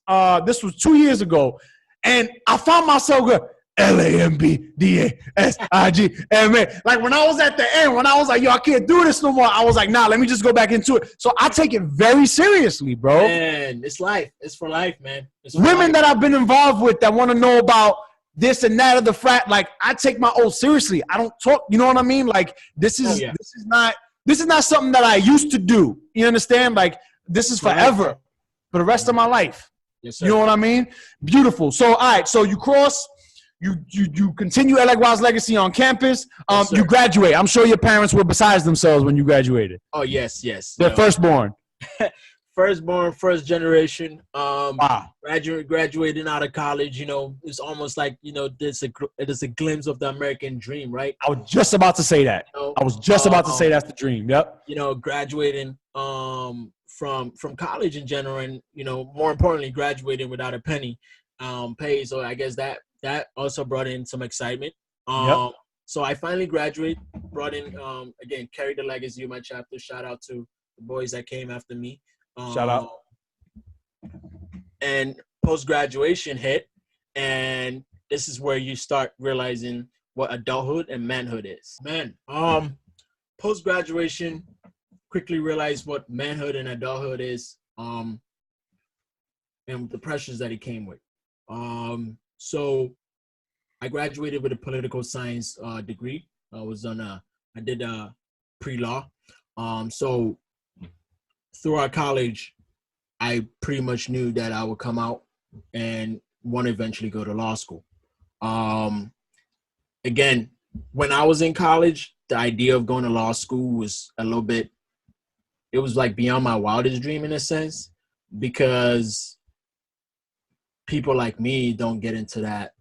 This was 2 years ago. And I found myself going, LAMBDASIGMA. Like, when I was at the end, when I was like, yo, I can't do this no more, I was like, nah, let me just go back into it. So I take it very seriously, bro. Man, it's life. It's for life, man. Women that I've been involved with that want to know about this and that of the frat, like, I take my oath seriously. I don't talk, you know what I mean? Like, this is not something that I used to do. You understand? Like, this is forever, for the rest of my life. Yes, sir. You know what I mean? Beautiful. So, all right. So you cross, you continue Elegua's legacy on campus. Yes, you graduate. I'm sure your parents were besides themselves when you graduated. Oh, yes. They're firstborn. Firstborn, first generation. Wow. Graduating out of college. It's almost like there's a glimpse of the American dream, right? I was just about to say that. I was just about to say that's the dream. Yep. Graduating from college in general, and more importantly, graduating without a penny pay. So I guess that also brought in some excitement. So I finally graduated, brought in again, carried the legacy of my chapter. Shout out to the boys that came after me. Shout out. And post-graduation hit, and this is where you start realizing what adulthood and manhood is. Man, post-graduation, quickly realized what manhood and adulthood is, and the pressures that it came with. So I graduated with a political science degree. I did pre-law. So throughout college, I pretty much knew that I would come out and want to eventually go to law school. Again, when I was in college, the idea of going to law school was it was like beyond my wildest dream in a sense, because people like me don't get into that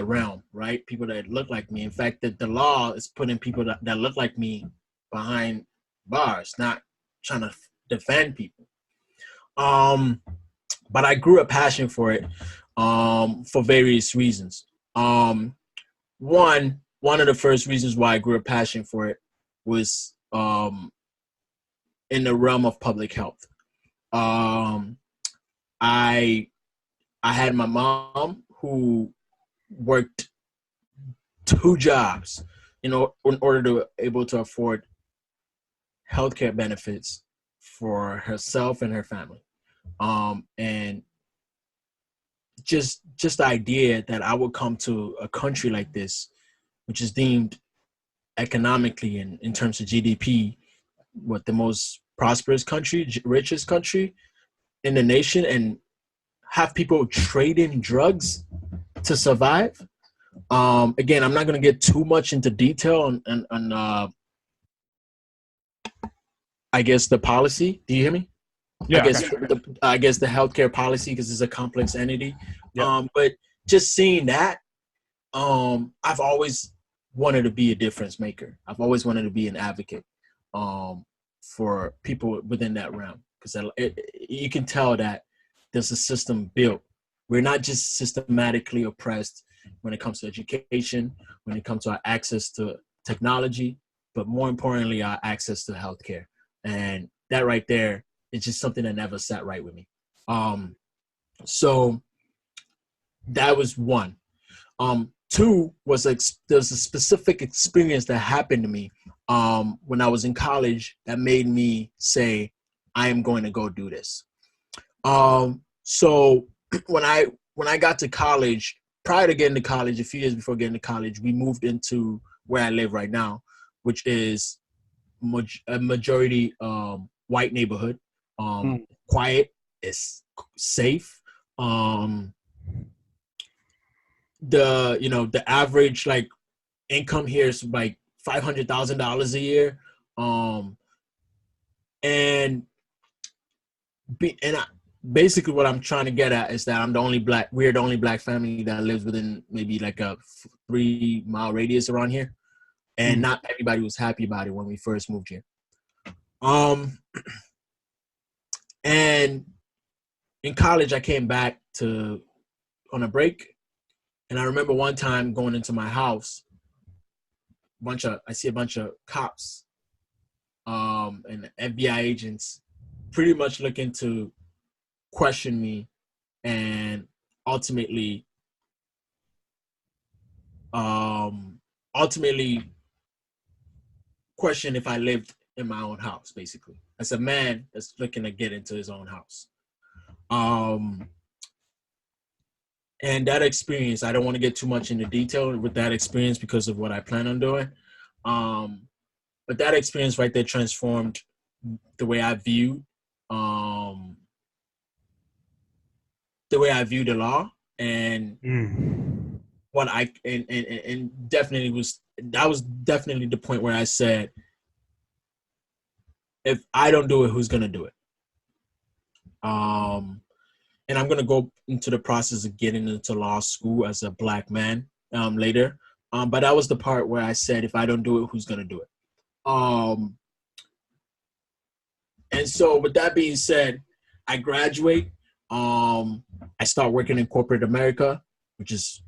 realm, right? People that look like me. In fact, the law is putting people that look like me behind bars, not trying to defend people. But I grew a passion for it for various reasons. One of the first reasons why I grew a passion for it was in the realm of public health. I had my mom who worked 2 jobs in order to able to afford healthcare benefits for herself and her family. And just the idea that I would come to a country like this, which is deemed economically and in terms of GDP, what the most prosperous country, richest country in the nation, and have people trading drugs to survive. Again, I'm not going to get too much into detail on I guess the policy. Do you hear me? Yeah. I guess the healthcare policy, because it's a complex entity. Yep. But just seeing that, I've always wanted to be a difference maker. I've always wanted to be an advocate for people within that realm, because you can tell that there's a system built. We're not just systematically oppressed when it comes to education, when it comes to our access to technology, but more importantly, our access to healthcare. And that right there is just something that never sat right with me. So that was one. Two was there's a specific experience that happened to me when I was in college that made me say, I am going to go do this. So when I got to college, prior to getting to college, a few years before getting to college, we moved into where I live right now, which is a majority white neighborhood. Quiet, it's safe. The average like income here is like $500,000 a year. Basically what I'm trying to get at is that we're the only black family that lives within maybe like a 3-mile radius around here. And not everybody was happy about it when we first moved here. And in college, I came back on a break. And I remember one time going into my house, I see a bunch of cops and FBI agents pretty much looking to question me and ultimately question if I lived in my own house, basically. As a man that's looking to get into his own house. And that experience, I don't want to get too much into detail with that experience because of what I plan on doing. But that experience right there transformed the way I view the law, and that was definitely the point where I said, if I don't do it, who's gonna do it? And I'm gonna go into the process of getting into law school as a black man later. But that was the part where I said, if I don't do it, who's gonna do it? And so with that being said, I graduate. I start working in corporate America, which is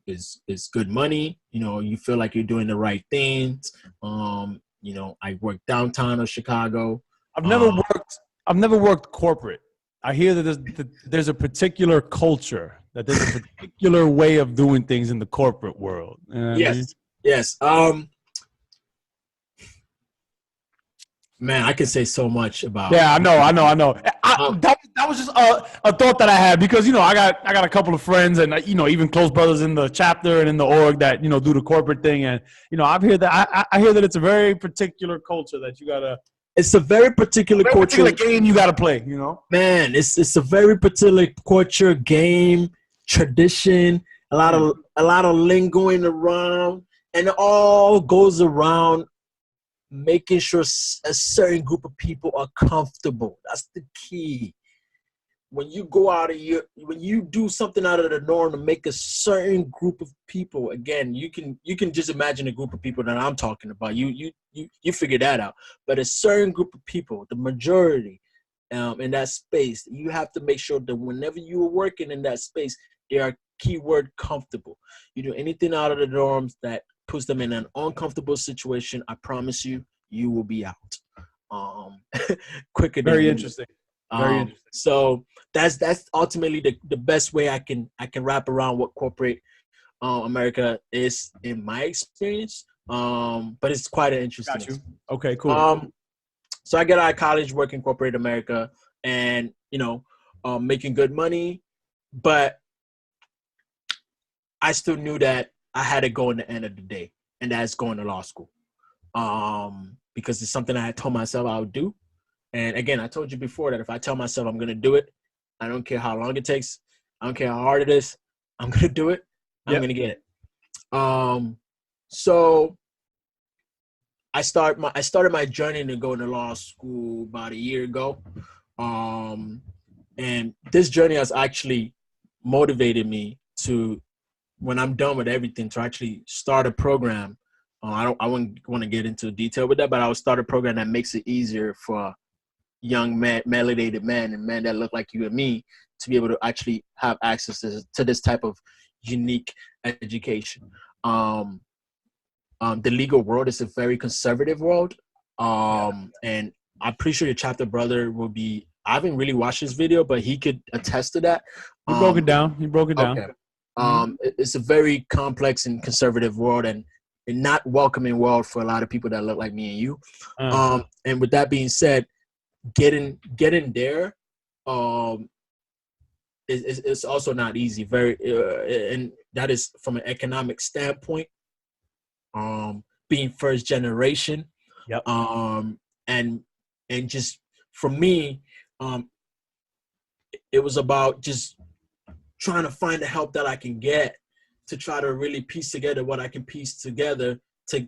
is good money. You feel like you're doing the right things. I work downtown of Chicago. I've never worked corporate. I hear that there's a particular culture, that there's a particular way of doing things in the corporate world. You know what I mean? Yes. Man, I could say so much about. Yeah, I know. That was just a thought that I had, because I got a couple of friends and even close brothers in the chapter and in the org that do the corporate thing, and I hear that it's a very particular culture that you gotta. It's a very particular culture. Game you gotta play. Man, it's a very particular culture, game, tradition. A lot of lingoing around, and it all goes around making sure a certain group of people are comfortable. That's the key. When you go when you do something out of the norm to make a certain group of people, again, you can just imagine a group of people that I'm talking about. You figure that out. But a certain group of people, the majority, in that space, you have to make sure that whenever you are working in that space, they are keyword comfortable. You do anything out of the norms that puts them in an uncomfortable situation, I promise you will be out quicker than Very interesting. Very interesting. So that's ultimately the best way I can wrap around what corporate America is in my experience. But it's quite an interesting. Got you. Okay, cool. So I get out of college, working corporate America, and making good money, but I still knew that I had to go in the end of the day, and that's going to law school. Because it's something I had told myself I would do. And again, I told you before that if I tell myself I'm going to do it, I don't care how long it takes. I don't care how hard it is. I'm going to do it. I'm going to get it. So I started my journey to go to law school about a year ago. And this journey has actually motivated me to, when I'm done with everything, to actually start a program. I wouldn't want to get into detail with that, but I will start a program that makes it easier for young men, melanated men, and men that look like you and me to be able to actually have access to this type of unique education. The legal world is a very conservative world, and I'm pretty sure your chapter brother will be. I haven't really watched this video, but he could attest to that. He broke it down. Okay. It's a very complex and conservative world, and not welcoming world for a lot of people that look like me and you. And with that being said, getting there, it's also not easy. And that is from an economic standpoint. Being first generation, and just for me, it was about just trying to find the help that I can get to try to really piece together what I can piece together to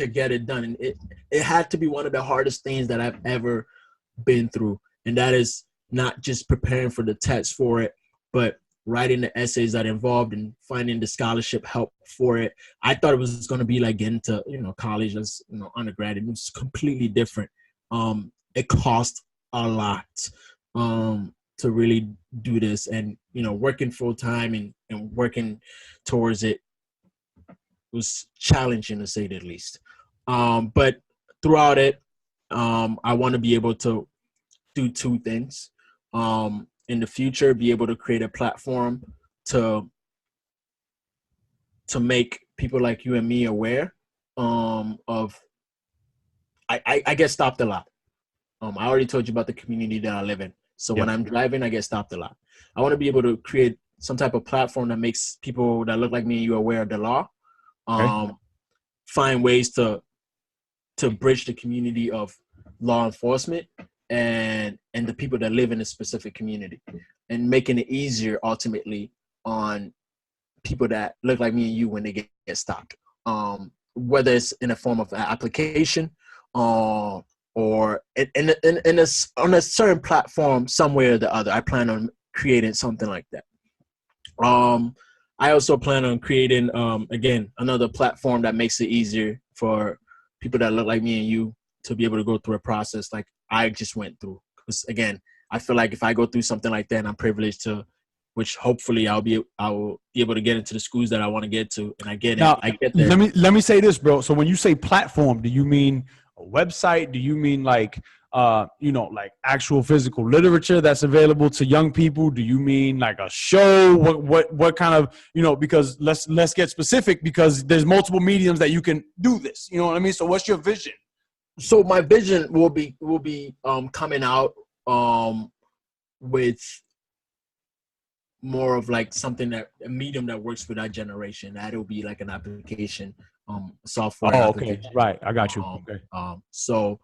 get it done. And it had to be one of the hardest things that I've ever been through. And that is not just preparing for the test for it, but writing the essays that involved and finding the scholarship help for it. I thought it was going to be like getting to, college as, undergrad. It was completely different. It cost a lot to really do this, and working full time and working towards it was challenging, to say the least. But throughout it, I want to be able to do two things. In the future, be able to create a platform to make people like you and me aware of. I get stopped a lot. I already told you about the community that I live in. So when I'm driving, I get stopped a lot. I want to be able to create some type of platform that makes people that look like me and you aware of the law. Find ways to bridge the community of law enforcement and the people that live in a specific community, and making it easier ultimately on people that look like me and you when they get stopped. Whether it's in a form of an application, or on a certain platform somewhere or the other. I plan on creating something like that. I also plan on creating, again, another platform that makes it easier for people that look like me and you to be able to go through a process like I just went through. Because again, I feel like if I go through something like that, and I'm privileged to, which hopefully I will be able to get into the schools that I want to get to, and I get there. Let me say this, bro. So when you say platform, do you mean a website? Do you mean like like actual physical literature that's available to young people? Do you mean like a show? What kind of, because let's get specific, because there's multiple mediums that you can do this. You know what I mean? So what's your vision? So my vision will be coming out with more of like something a medium that works for that generation. That'll be like an application, software. Oh, okay, right. I got you. Okay. So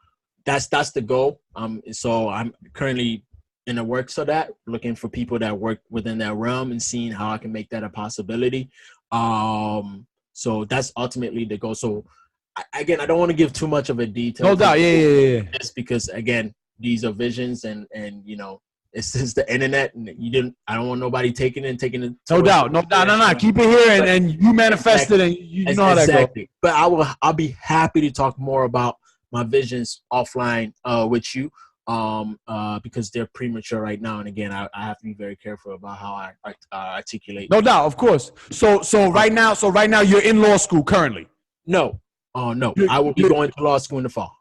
that's the goal. So I'm currently in the works of that, looking for people that work within that realm and seeing how I can make that a possibility. So that's ultimately the goal. So again, I don't want to give too much of a detail. No doubt. Yeah. Just because again, these are visions, and it's just the internet, and I don't want nobody taking it. No doubt. Keep it here, and you manifest it, and you know how that goes. But I'll be happy to talk more about my visions offline with you, because they're premature right now. And again, I have to be very careful about how I articulate. No doubt, of course. So right now you're in law school currently. No. No. I will be going to law school in the fall.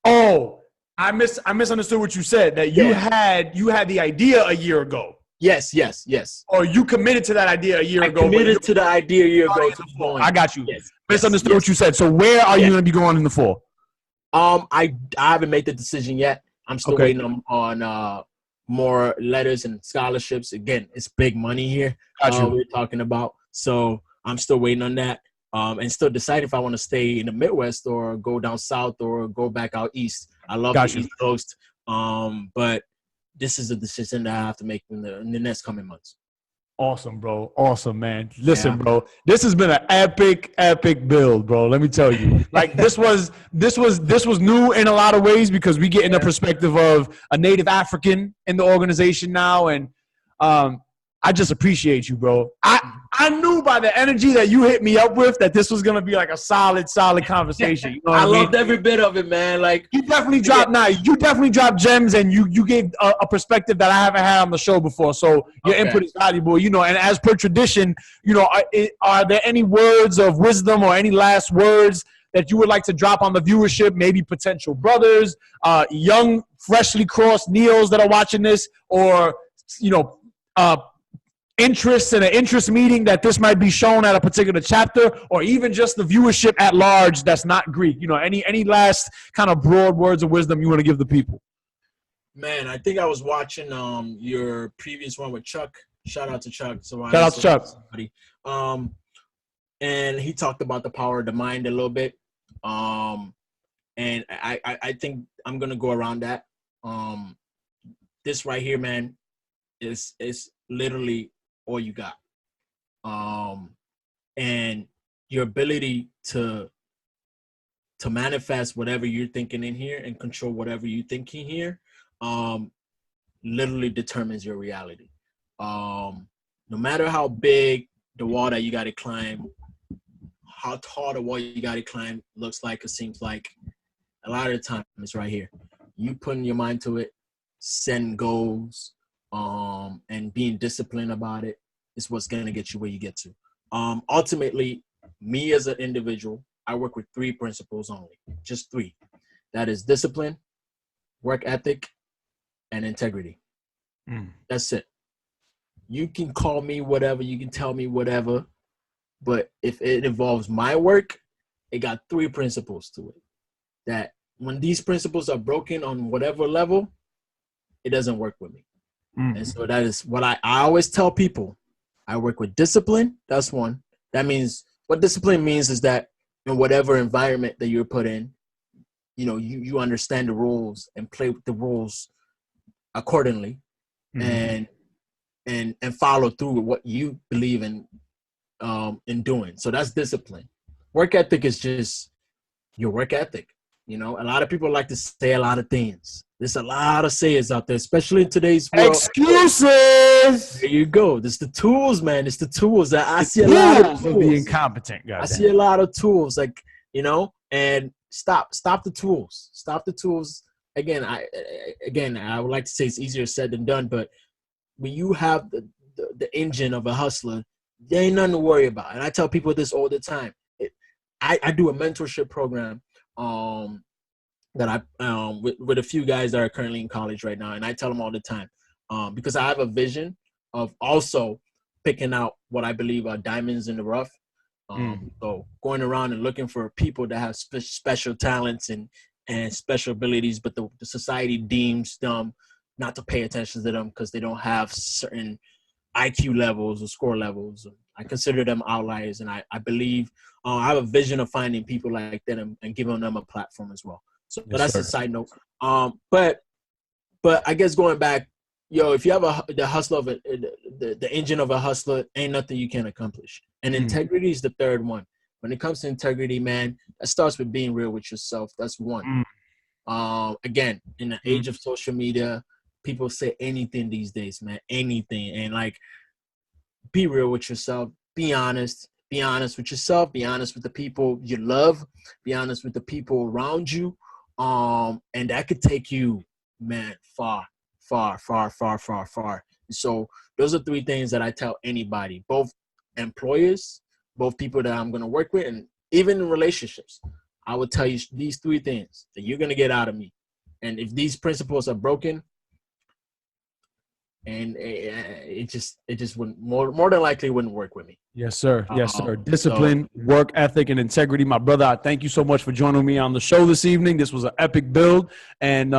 Oh. I misunderstood what you said, that you had the idea a year ago. Yes. Or you committed to that idea a year ago. I committed to the idea a year ago. I got you. Yes. Misunderstood what you said. So where are you going to be going in the fall? I haven't made the decision yet. I'm still waiting on more letters and scholarships. Again, it's big money here. We're talking about. So I'm still waiting on that. And still decide if I want to stay in the Midwest or go down south or go back out east. I love the East Coast, but this is a decision that I have to make in the next coming months. Awesome, bro. Awesome, man. Listen, bro, this has been an epic build, bro. Let me tell you. Like this was new in a lot of ways because we get in the perspective of a native African in the organization now. And I just appreciate you, bro. I knew by the energy that you hit me up with that this was gonna be like a solid conversation. You know what I mean? Loved every bit of it, man. Like you definitely dropped gems, and you gave a perspective that I haven't had on the show before. So your input is valuable, you know. And as per tradition, you know, are there any words of wisdom or any last words that you would like to drop on the viewership? Maybe potential brothers, young, freshly crossed Neos that are watching this, or you know, interests in an interest meeting that this might be shown at a particular chapter, or even just the viewership at large that's not Greek. You know, any last kind of broad words of wisdom you want to give the people? Man, I think I was watching your previous one with Chuck. Shout out to Chuck. Shout out to Chuck. And he talked about the power of the mind a little bit. And I think I'm gonna go around that. This right here, man, is literally all you got. And your ability to manifest whatever you're thinking in here and control whatever you're thinking here literally determines your reality. No matter how big the wall that you got to climb, how tall the wall you got to climb looks like, it seems like, a lot of the time it's right here. You putting your mind to it, setting goals, and being disciplined about it is what's going to get you where you get to. Ultimately, me as an individual, I work with 3 principles only, just 3. That is discipline, work ethic, and integrity. That's it. You can call me whatever, you can tell me whatever, but if it involves my work, it got 3 principles to it. That when these principles are broken on whatever level, it doesn't work with me. And so that is what I always tell people. I work with discipline. That's one. That means, what discipline means is that in whatever environment that you're put in, you know, you understand the rules and play with the rules accordingly, and follow through with what you believe in doing. So that's discipline. Work ethic is just your work ethic. You know, a lot of people like to say a lot of things. There's a lot of sayers out there, especially in today's world. Excuses. There you go. There's the tools, man. It's the tools. I see a lot of tools. Of the incompetent guy. I see a lot of tools, like, you know, and stop the tools. Stop the tools. Again, I would like to say it's easier said than done, but when you have the engine of a hustler, there ain't nothing to worry about. And I tell people this all the time. I do a mentorship program that I with a few guys that are currently in college right now, and I tell them all the time, because I have a vision of also picking out what I believe are diamonds in the rough. So going around and looking for people that have special talents and special abilities, but the society deems them not to pay attention to them because they don't have certain IQ levels or score levels. I consider them outliers, and I believe I have a vision of finding people like that and giving them a platform as well. So but that's a side note. But I guess going back, if you have the hustle of the engine of a hustler, ain't nothing you can't accomplish. And integrity is the third one. When it comes to integrity, man, that starts with being real with yourself. That's one. Again, in the age of social media, people say anything these days, man, anything. And like, be real with yourself. Be honest. Be honest with yourself. Be honest with the people you love. Be honest with the people around you. And that could take you, man, far. So those are 3 things that I tell anybody, both employers, both people that I'm going to work with, and even in relationships. I would tell you these 3 things that you're going to get out of me. And if these principles are broken, and it just wouldn't more than likely wouldn't work with me. Yes, sir. Yes, sir. So Discipline, work ethic, and integrity. My brother, I thank you so much for joining me on the show this evening. This was an epic build. And,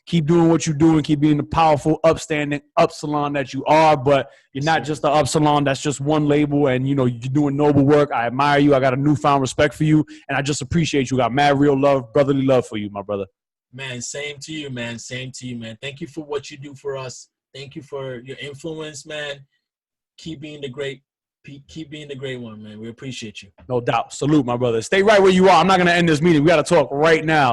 keep doing what you're doing. Keep being the powerful, upstanding Upsilon that you are. But you're not just the Upsilon. That's just one label. And, you're doing noble work. I admire you. I got a newfound respect for you. And I just appreciate you. Got mad real love, brotherly love for you, my brother. Man, same to you, man. Same to you, man. Thank you for what you do for us. Thank you for your influence, man. Keep being the great one, man. We appreciate you. No doubt. Salute, my brother. Stay right where you are. I'm not going to end this meeting. We got to talk right now.